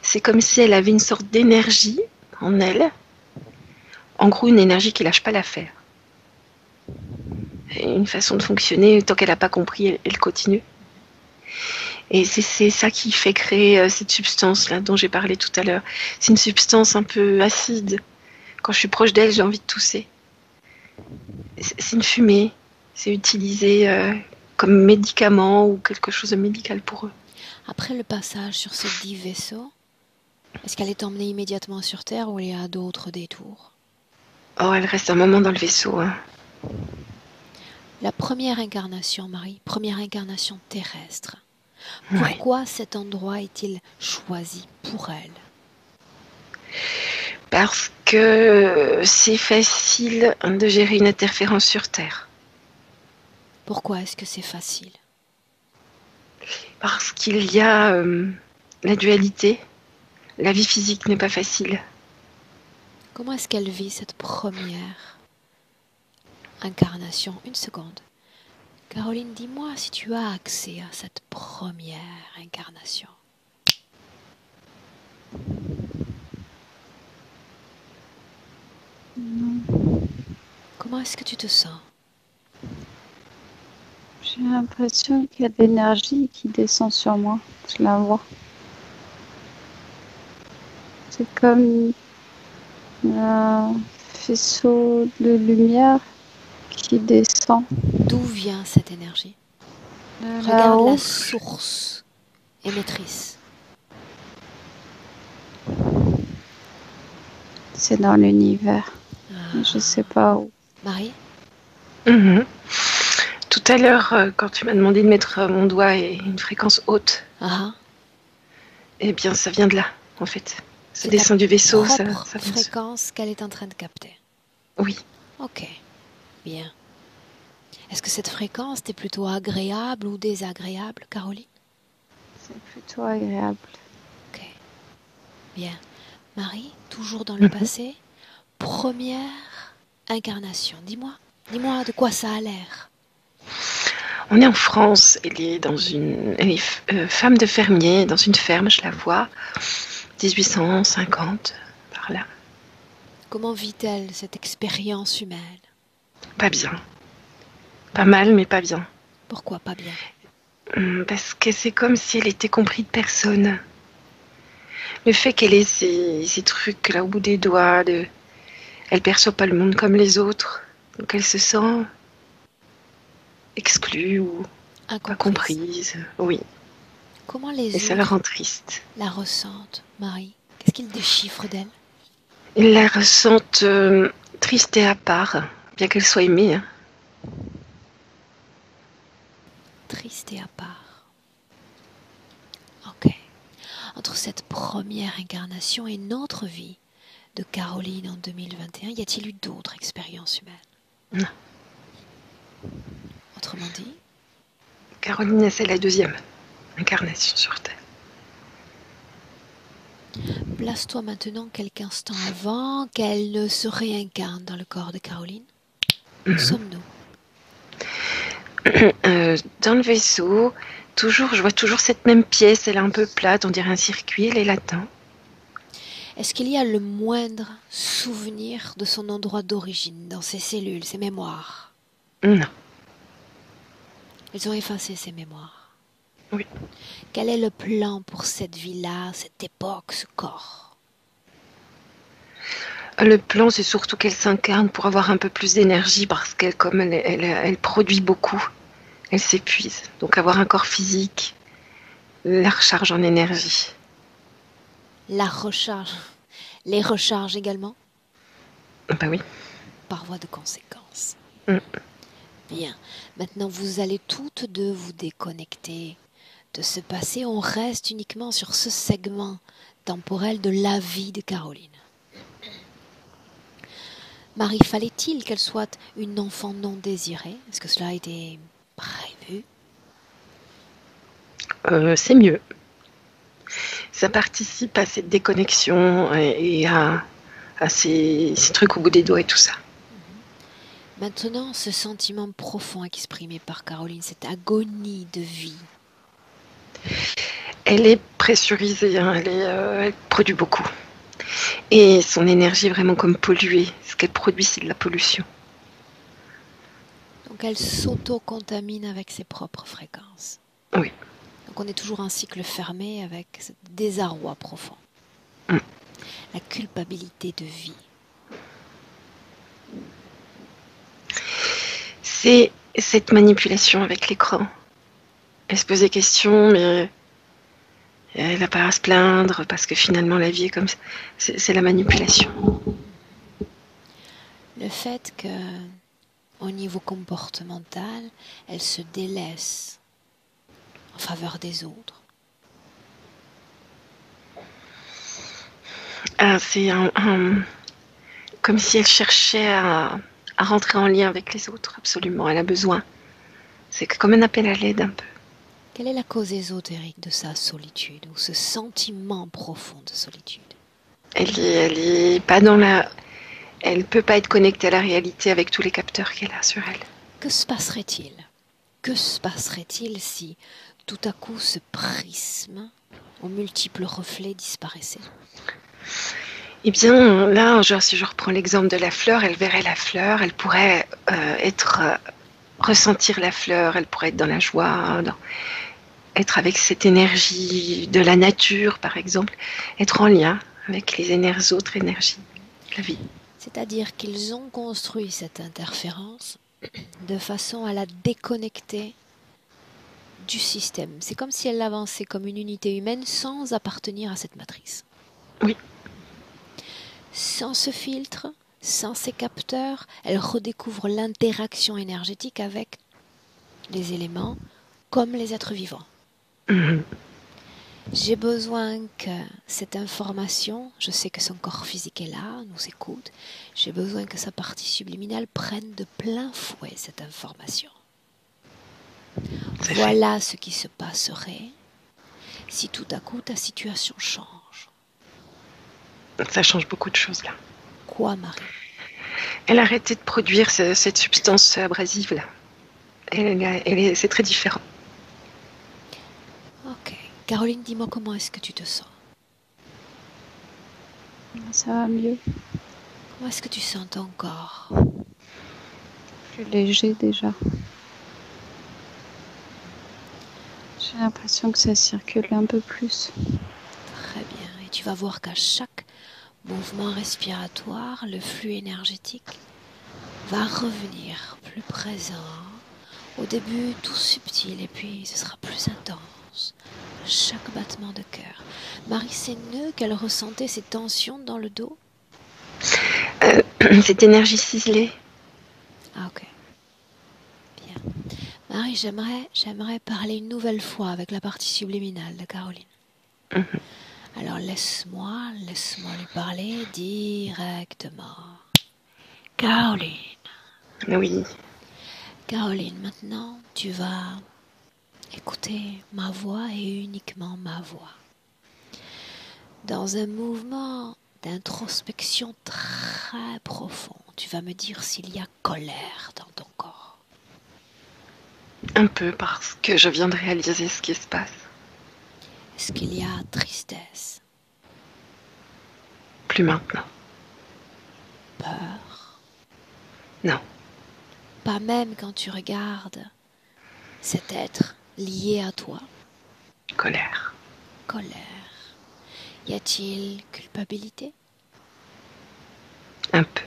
C'est comme si elle avait une sorte d'énergie en elle. En gros, une énergie qui lâche pas l'affaire. Une façon de fonctionner, tant qu'elle n'a pas compris, elle continue. Et c'est ça qui fait créer cette substance-là dont j'ai parlé tout à l'heure. C'est une substance un peu acide. Quand je suis proche d'elle, j'ai envie de tousser. C'est une fumée. C'est utilisé comme médicament ou quelque chose de médical pour eux. Après le passage sur ces 10 vaisseaux, est-ce qu'elle est emmenée immédiatement sur Terre ou il y a d'autres détours? Oh, elle reste un moment dans le vaisseau. La première incarnation, Marie, première incarnation terrestre. Pourquoi cet endroit est-il choisi pour elle? Parce que c'est facile de gérer une interférence sur Terre. Pourquoi est-ce que c'est facile? Parce qu'il y a la dualité. La vie physique n'est pas facile. Comment est-ce qu'elle vit cette première incarnation? Une seconde. Caroline, dis-moi si tu as accès à cette première incarnation. Non. Comment est-ce que tu te sens? J'ai l'impression qu'il y a de l'énergie qui descend sur moi. Je la vois. C'est comme un faisceau de lumière qui descend D'où vient cette énergie? de Regarde là-haut. la source émettrice. C'est dans l'univers. Ah. Je sais pas où. Marie? Mhm. Tout à l'heure, quand tu m'as demandé de mettre mon doigt et une fréquence haute, Ah. eh bien, ça vient de là, en fait. Ça C'est descend ta du vaisseau, ça propre vient de... fréquence qu'elle est en train de capter. Oui. Ok, bien. Est-ce que cette fréquence est plutôt agréable ou désagréable, Caroline? C'est plutôt agréable. Ok, bien. Marie, toujours dans le passé, première incarnation. Dis-moi de quoi ça a l'air. On est en France, elle est femme de fermier dans une ferme, je la vois, 1850, par là. Comment vit-elle cette expérience humaine? Pas bien. Pas mal, mais pas bien. Pourquoi pas bien? Parce que c'est comme si elle était comprise de personne. Le fait qu'elle ait ces trucs là au bout des doigts, elle perçoit pas le monde comme les autres, donc elle se sent exclue ou pas comprise. Oui, Comment et les ça la autres rend triste. la ressentent, Marie? Qu'est-ce qu'ils déchiffrent d'elle? Ils la ressentent triste et à part, bien qu'elle soit aimée. Hein. Triste et à part. Ok. Entre cette première incarnation et notre vie de Caroline en 2021, y a-t-il eu d'autres expériences humaines? Non. Autrement dit, Caroline, c'est la deuxième incarnation sur Terre. place-toi maintenant quelques instants avant qu'elle ne se réincarne dans le corps de Caroline. Où sommes-nous? Dans le vaisseau, je vois toujours cette même pièce, elle est un peu plate, on dirait un circuit, elle est là-dedans. Est-ce qu'il y a le moindre souvenir de son endroit d'origine dans ses cellules, ses mémoires? Non. Ils ont effacé ses mémoires. Oui. Quel est le plan pour cette vie-là, cette époque, ce corps? Le plan, c'est surtout qu'elle s'incarne pour avoir un peu plus d'énergie parce qu'elle, comme elle produit beaucoup, elle s'épuise. Donc avoir un corps physique la recharge en énergie. La recharge. Les recharges également? Ben oui. Par voie de conséquence. Mm. Bien. Maintenant, vous allez toutes deux vous déconnecter de ce passé. On reste uniquement sur ce segment temporel de la vie de Caroline. Marie, fallait-il qu'elle soit une enfant non désirée? Est-ce que cela a été prévu? C'est mieux. Ça participe à cette déconnexion et à ces trucs au bout des doigts et tout ça. Maintenant, ce sentiment profond exprimé par Caroline, cette agonie de vie. Elle est pressurisée, hein, elle produit beaucoup. Et son énergie est vraiment comme polluée. Ce qu'elle produit, c'est de la pollution. Donc elle s'auto-contamine avec ses propres fréquences. Oui. Donc on est toujours un cycle fermé avec ce désarroi profond. La culpabilité de vie. C'est cette manipulation avec l'écran. Elle se pose des questions, mais elle n'a pas à se plaindre parce que finalement la vie est comme ça. C'est la manipulation. Le fait que, au niveau comportemental, elle se délaisse en faveur des autres. C'est comme si elle cherchait à rentrer en lien avec les autres, absolument. Elle a besoin. C'est comme un appel à l'aide un peu. Quelle est la cause ésotérique de sa solitude ou ce sentiment profond de solitude? Elle est pas dans la... Elle peut pas être connectée à la réalité avec tous les capteurs qu'elle a sur elle. Que se passerait-il? Que se passerait-il si tout à coup ce prisme aux multiples reflets disparaissait? Eh bien, là, si je reprends l'exemple de la fleur, elle verrait la fleur, elle pourrait être ressentir la fleur, elle pourrait être dans la joie, être avec cette énergie de la nature, par exemple, être en lien avec les autres énergies de la vie. C'est-à-dire qu'ils ont construit cette interférence de façon à la déconnecter du système. C'est comme si elle avançait comme une unité humaine sans appartenir à cette matrice. Oui. Sans ce filtre, sans ces capteurs, elle redécouvre l'interaction énergétique avec les éléments comme les êtres vivants. Mhm. J'ai besoin que cette information, je sais que son corps physique est là, nous écoute, j'ai besoin que sa partie subliminale prenne de plein fouet cette information. Voilà ce qui se passerait si tout à coup ta situation change. Ça change beaucoup de choses là. Quoi, Marie? Elle a arrêté de produire cette substance abrasive là. C'est très différent. Ok. Caroline, dis-moi comment est-ce que tu te sens? Ça va mieux. Comment est-ce que tu sens ton corps? Plus léger déjà. J'ai l'impression que ça circule un peu plus. Très bien. Et tu vas voir qu'à chaque mouvement respiratoire, le flux énergétique va revenir plus présent. Au début, tout subtil, et puis ce sera plus intense. À chaque battement de cœur. Marie, ces nœuds qu'elle ressentait, ces tensions dans le dos? Cette énergie ciselée. Ah, ok. Bien. Marie, j'aimerais parler une nouvelle fois avec la partie subliminale de Caroline. Mhm. Alors laisse-moi lui parler directement. Caroline. Oui. Caroline, maintenant, tu vas écouter ma voix et uniquement ma voix. Dans un mouvement d'introspection très profond, tu vas me dire s'il y a colère dans ton corps. Un peu parce que je viens de réaliser ce qui se passe. Est-ce qu'il y a tristesse, Plus maintenant. peur? Non. Pas même quand tu regardes cet être lié à toi? Colère. Colère. Y a-t-il culpabilité? Un peu.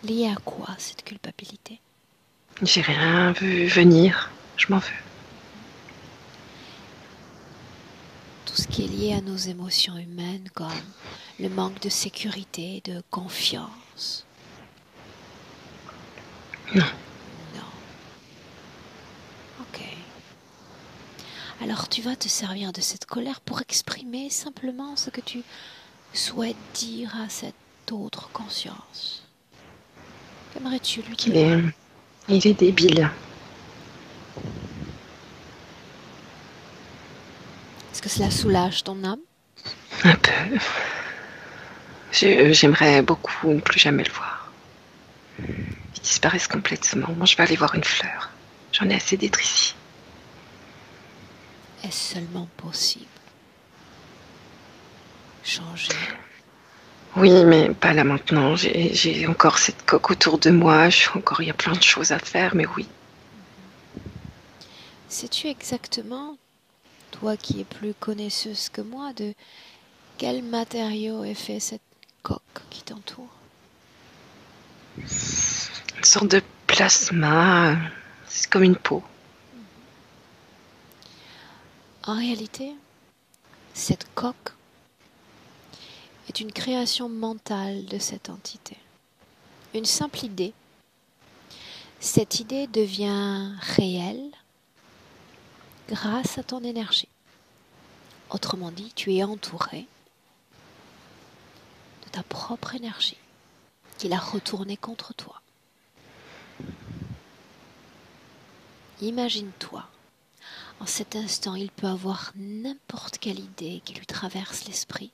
Liée à quoi cette culpabilité? J'ai rien vu venir. Je m'en veux. Tout ce qui est lié à nos émotions humaines comme le manque de sécurité, de confiance. Non. Non. Ok. Alors tu vas te servir de cette colère pour exprimer simplement ce que tu souhaites dire à cette autre conscience. Qu'aimerais-tu lui dire? Il est débile. Est-ce que cela soulage ton âme? Un peu. J'aimerais beaucoup ne plus jamais le voir. Il disparaisse complètement. Moi, je vais aller voir une fleur. J'en ai assez d'être ici. Est-ce seulement possible? Changer? Oui, mais pas là maintenant. J'ai encore cette coque autour de moi. Il y a plein de choses à faire, mais oui. Sais-tu exactement, toi qui es plus connaisseuse que moi, de quel matériau est fait cette coque qui t'entoure? Une sorte de plasma. C'est comme une peau. En réalité, cette coque est une création mentale de cette entité. Une simple idée. Cette idée devient réelle grâce à ton énergie. Autrement dit, tu es entouré de ta propre énergie qui l'a retournée contre toi. Imagine-toi, en cet instant, il peut avoir n'importe quelle idée qui lui traverse l'esprit.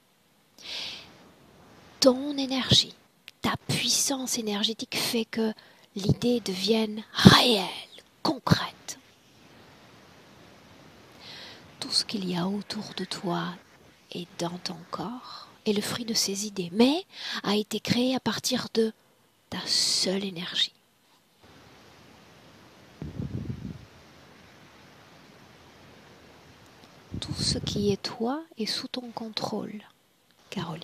Ton énergie, ta puissance énergétique fait que l'idée devienne réelle, concrète. Tout ce qu'il y a autour de toi et dans ton corps est le fruit de ces idées, mais a été créé à partir de ta seule énergie. qui est toi est sous ton contrôle, Caroline.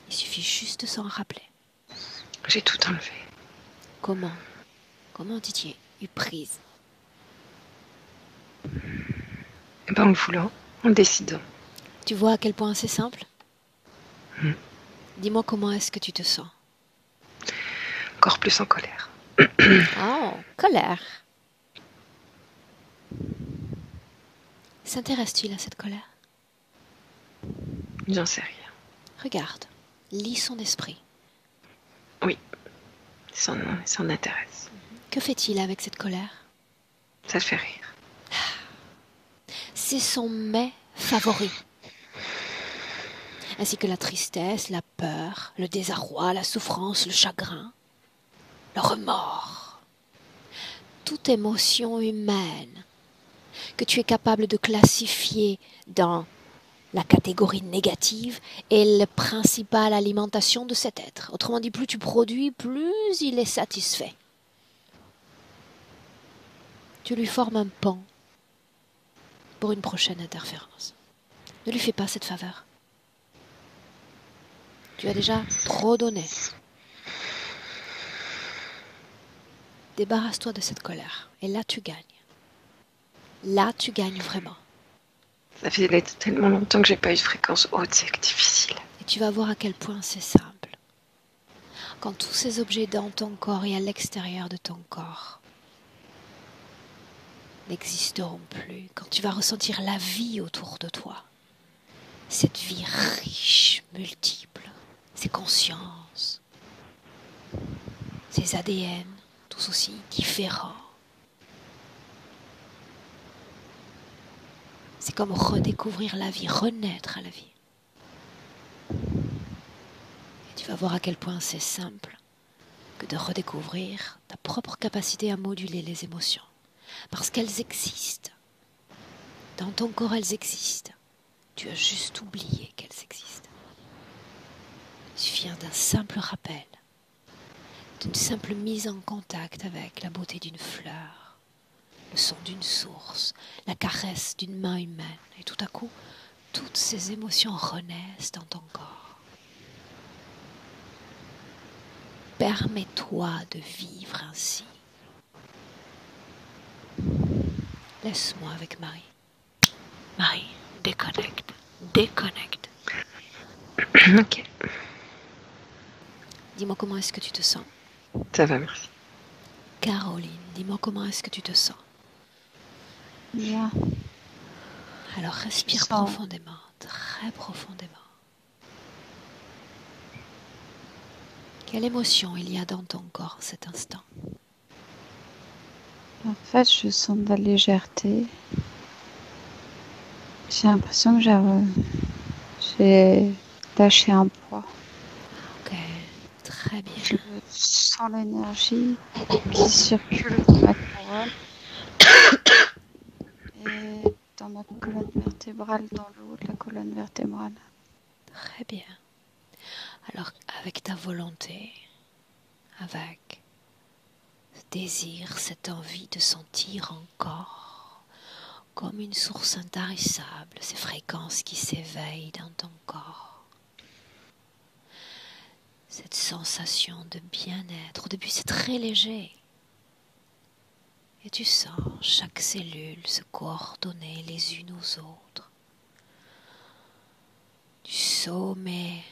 Il suffit juste de s'en rappeler. J'ai tout enlevé. Comment tu t'y es eu prise? Eh ben, en le voulant, en le décidant. Tu vois à quel point c'est simple? Dis-moi comment est-ce que tu te sens? Encore plus en colère. Oh, colère. S'intéresse-t-il à cette colère? J'en sais rien. Regarde, lis son esprit. Oui, ça en intéresse. Que fait-il avec cette colère? Ça le fait rire. C'est son mets favori. Ainsi que la tristesse, la peur, le désarroi, la souffrance, le chagrin, le remords. Toute émotion humaine que tu es capable de classifier dans la catégorie négative est la principale alimentation de cet être. Autrement dit, plus tu produis, plus il est satisfait. Tu lui formes un pan pour une prochaine interférence. Ne lui fais pas cette faveur. Tu as déjà trop donné. Débarrasse-toi de cette colère. Et là, tu gagnes. Là, tu gagnes vraiment. Ça fait tellement longtemps que j'ai pas eu de fréquence haute, c'est difficile. Et tu vas voir à quel point c'est simple. Quand tous ces objets dans ton corps et à l'extérieur de ton corps n'existeront plus, quand tu vas ressentir la vie autour de toi, cette vie riche, multiple, ces consciences, ces ADN, tous aussi différents. C'est comme redécouvrir la vie, renaître à la vie. Et tu vas voir à quel point c'est simple que de redécouvrir ta propre capacité à moduler les émotions. Parce qu'elles existent. Dans ton corps, elles existent. Tu as juste oublié qu'elles existent. Il suffit d'un simple rappel, d'une simple mise en contact avec la beauté d'une fleur, le son d'une source, la caresse d'une main humaine. Et tout à coup, toutes ces émotions renaissent dans ton corps. Permets-toi de vivre ainsi. Laisse-moi avec Marie. Marie, déconnecte. Déconnecte. Ok. Dis-moi comment est-ce que tu te sens. Ça va, merci. Caroline, dis-moi comment est-ce que tu te sens. Bien. Alors respire sens. profondément, très profondément. Quelle émotion il y a dans ton corps à cet instant? En fait, je sens de la légèreté. J'ai l'impression que j'ai lâché un poids. Ok, très bien. Je sens l'énergie qui circule dans ma couronne et dans ma colonne vertébrale, dans le haut de la colonne vertébrale. Très bien. Alors, avec ta volonté, avec ce désir, cette envie de sentir encore comme une source intarissable ces fréquences qui s'éveillent dans ton corps. Cette sensation de bien-être. Au début, c'est très léger. Et tu sens chaque cellule se coordonner les unes aux autres. Du sommet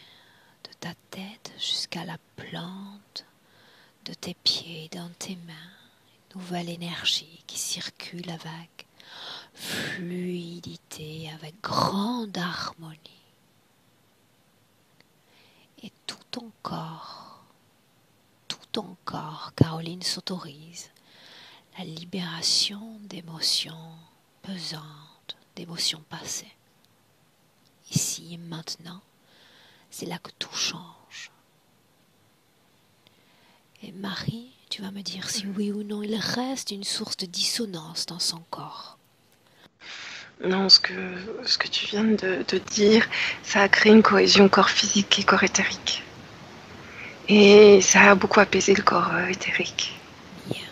de ta tête jusqu'à la plante de tes pieds dans tes mains. Une nouvelle énergie qui circule avec fluidité, avec grande harmonie. Et tout ton corps, Caroline s'autorise la libération d'émotions pesantes, d'émotions passées. Ici et maintenant, c'est là que tout change. Et Marie, tu vas me dire si oui ou non il reste une source de dissonance dans son corps. Non, ce que tu viens de dire, ça a créé une cohésion corps physique et corps éthérique. Et ça a beaucoup apaisé le corps éthérique. Bien.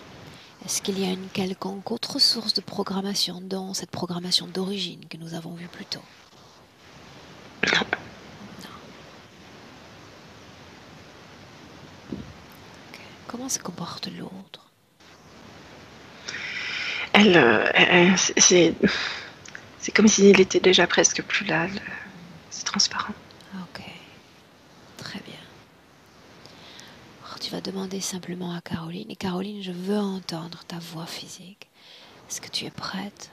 Est-ce qu'il y a une quelconque autre source de programmation dans cette programmation d'origine que nous avons vue plus tôt? Non. Non. Ok. Comment se comporte l'autre? C'est comme s'il était déjà presque plus là. C'est transparent. Ok. Très bien. Alors, tu vas demander simplement à Caroline. Et Caroline, je veux entendre ta voix physique. Est-ce que tu es prête?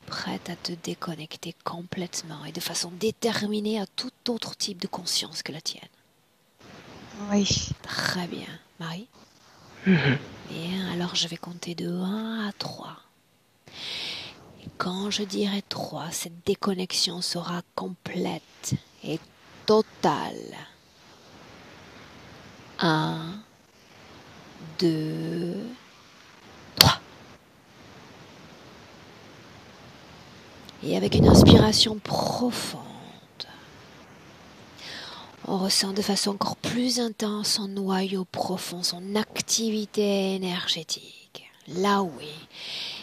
Prête à te déconnecter complètement et de façon déterminée à tout autre type de conscience que la tienne? Oui. Très bien. Marie? Mhm. Bien, alors je vais compter de 1 à 3. Et quand je dirai 3, cette déconnexion sera complète et totale. 1, 2, 3. Et avec une inspiration profonde, on ressent de façon encore plus intense son noyau profond, son activité énergétique. Là oui,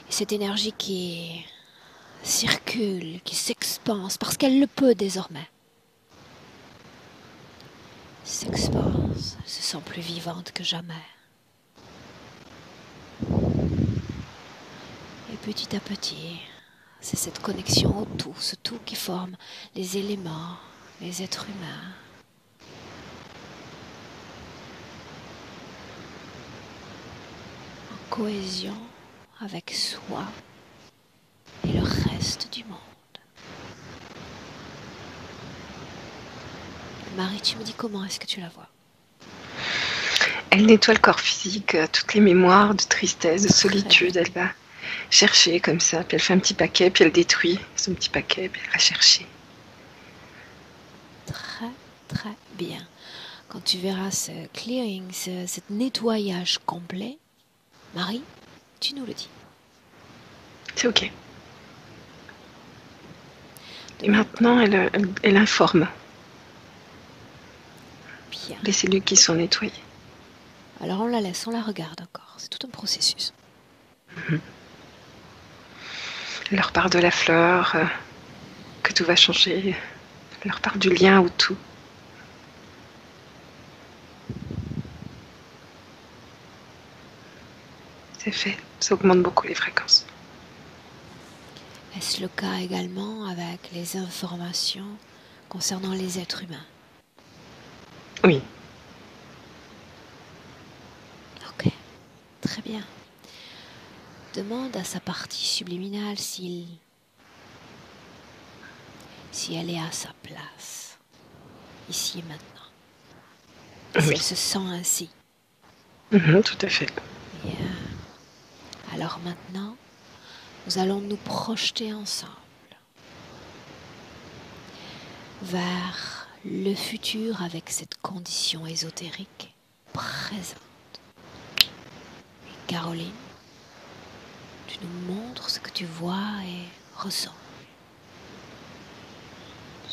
cette énergie qui circule, qui s'expanse, parce qu'elle le peut désormais. S'expanse, elle se sent plus vivante que jamais. Et petit à petit, c'est cette connexion au tout, ce tout qui forme les éléments, les êtres humains. En cohésion avec soi et le reste du monde. Marie, tu me dis comment est-ce que tu la vois? Elle nettoie le corps physique, toutes les mémoires de tristesse, de solitude. Elle va chercher comme ça, puis elle fait un petit paquet, puis elle détruit son petit paquet, puis elle va chercher. Très, très bien. Quand tu verras ce clearing, ce nettoyage complet, Marie, tu nous le dis. C'est ok. Et maintenant, elle informe Bien. les cellules qui sont nettoyées. Alors on la laisse, on la regarde encore. C'est tout un processus. Elle leur parle de la fleur, que tout va changer. Elle leur parle du lien au tout. C'est fait. Ça augmente beaucoup les fréquences. Est-ce le cas également avec les informations concernant les êtres humains? Oui. Ok, très bien. Demande à sa partie subliminale si elle est à sa place, ici et maintenant. Si Oui. elle se sent ainsi. Tout à fait. Bien. Alors maintenant, nous allons nous projeter ensemble vers le futur avec cette condition ésotérique présente. Et Caroline, tu nous montres ce que tu vois et ressens.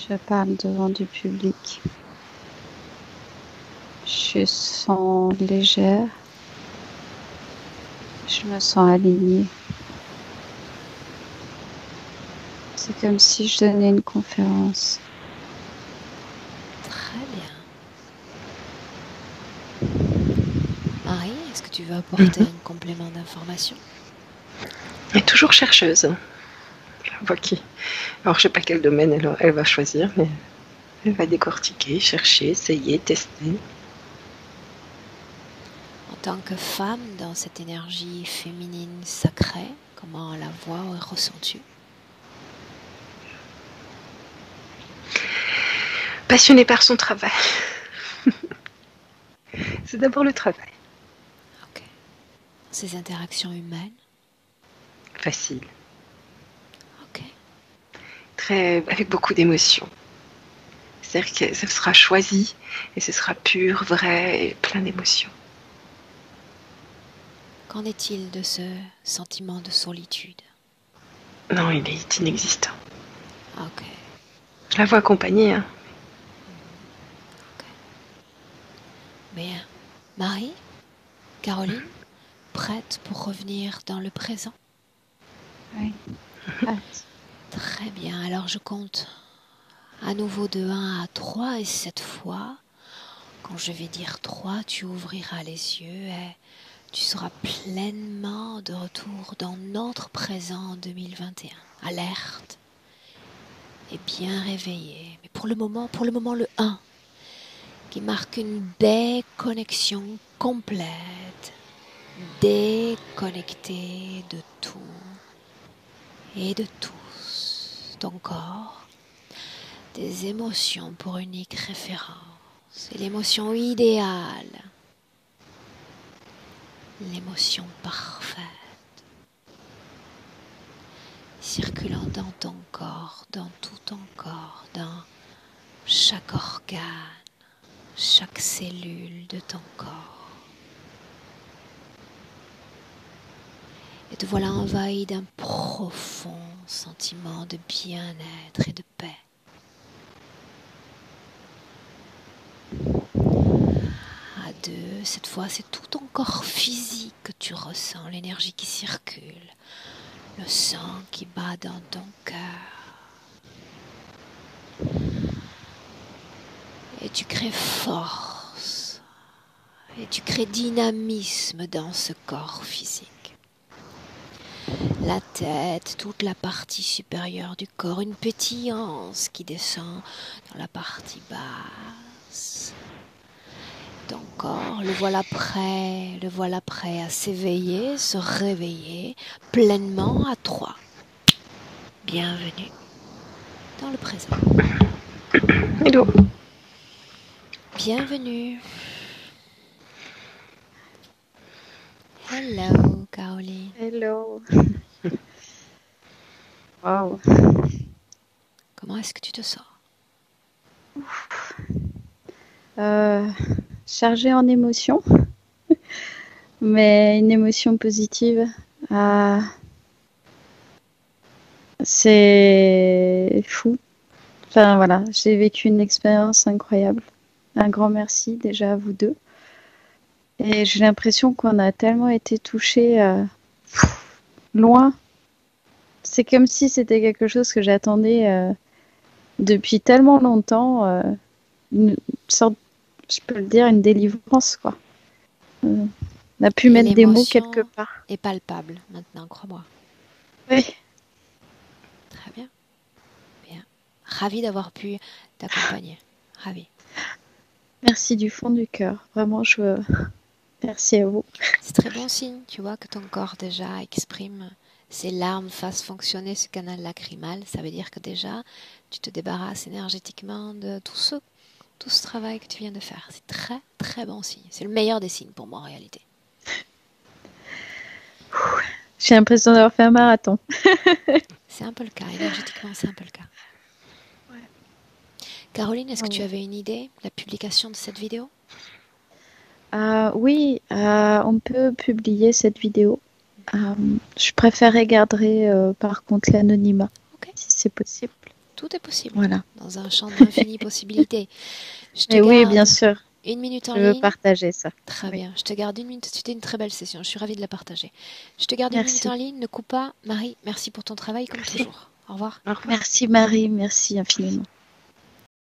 Je parle devant du public. Je sens légère. Je me sens alignée. C'est comme si je donnais une conférence. Très bien. Marie, est-ce que tu veux apporter un complément d'information? Elle est toujours chercheuse. Je la vois qui. Alors, je sais pas quel domaine elle va choisir, mais elle va décortiquer, chercher, essayer, tester. En tant que femme dans cette énergie féminine sacrée, comment la vois et ressens-tu? Passionnée par son travail. C'est d'abord le travail. Ok. Ces interactions humaines? Facile. Ok. Avec beaucoup d'émotions. C'est-à-dire que ça sera choisi et ce sera pur, vrai et plein d'émotions. Qu'en est-il de ce sentiment de solitude? Non, il est inexistant. Ok. Je la vois accompagnée. Hein. Ok. Bien. Marie? Caroline? Prête pour revenir dans le présent? Oui. Hâte. Très bien, alors je compte à nouveau de 1 à 3 et cette fois, quand je vais dire 3, tu ouvriras les yeux et tu seras pleinement de retour dans notre présent 2021. Alerte et bien réveillé. Mais pour le moment, le 1, qui marque une déconnexion complète, déconnecté de tout et de tous, ton corps, des émotions pour unique référence, et l'émotion idéale, l'émotion parfaite, circulant dans ton corps, dans tout ton corps, dans chaque organe, chaque cellule de ton corps. Et te voilà envahi d'un profond sentiment de bien-être et de paix. À 2, cette fois, c'est tout ton corps physique que tu ressens, l'énergie qui circule, le sang qui bat dans ton cœur. Et tu crées force, et tu crées dynamisme dans ce corps physique. La tête, toute la partie supérieure du corps, une pétillance qui descend dans la partie basse. Ton corps, le voilà prêt à s'éveiller, se réveiller pleinement à 3. Bienvenue dans le présent. Hello. Bienvenue. Hello, Caroline. Hello. Wow. Comment est-ce que tu te sens? Chargée en émotions, mais une émotion positive. C'est fou. Enfin voilà, j'ai vécu une expérience incroyable. Un grand merci déjà à vous deux. Et j'ai l'impression qu'on a tellement été touchés loin. C'est comme si c'était quelque chose que j'attendais depuis tellement longtemps. Une sorte, je peux le dire, une délivrance, quoi. On a pu Et mettre des mots l'émotion quelque part. est palpable maintenant, crois-moi. Oui. Très bien. Bien. Ravie d'avoir pu t'accompagner. Ravie. Merci du fond du cœur. Vraiment, merci à vous. C'est très bon signe, tu vois, que ton corps déjà exprime ses larmes, fasse fonctionner ce canal lacrymal. Ça veut dire que déjà, tu te débarrasses énergétiquement de tout ce travail que tu viens de faire. C'est très, très bon signe. C'est le meilleur des signes pour moi en réalité. J'ai l'impression d'avoir fait un marathon. C'est un peu le cas, énergétiquement, c'est un peu le cas. Caroline, est-ce que tu avais une idée de la publication de cette vidéo? Oui, on peut publier cette vidéo. Je préférerais garder par contre l'anonymat, si c'est possible. Tout est possible. Voilà. Dans un champ d'infinies possibilités. Oui, bien sûr. 1 minute en ligne. Je veux partager ça. Très bien. Je te garde 1 minute. C'était une très belle session. Je suis ravie de la partager. Je te garde 1 minute en ligne. Ne coupe pas. Marie, merci pour ton travail comme toujours. Au revoir. Merci Marie. Merci infiniment.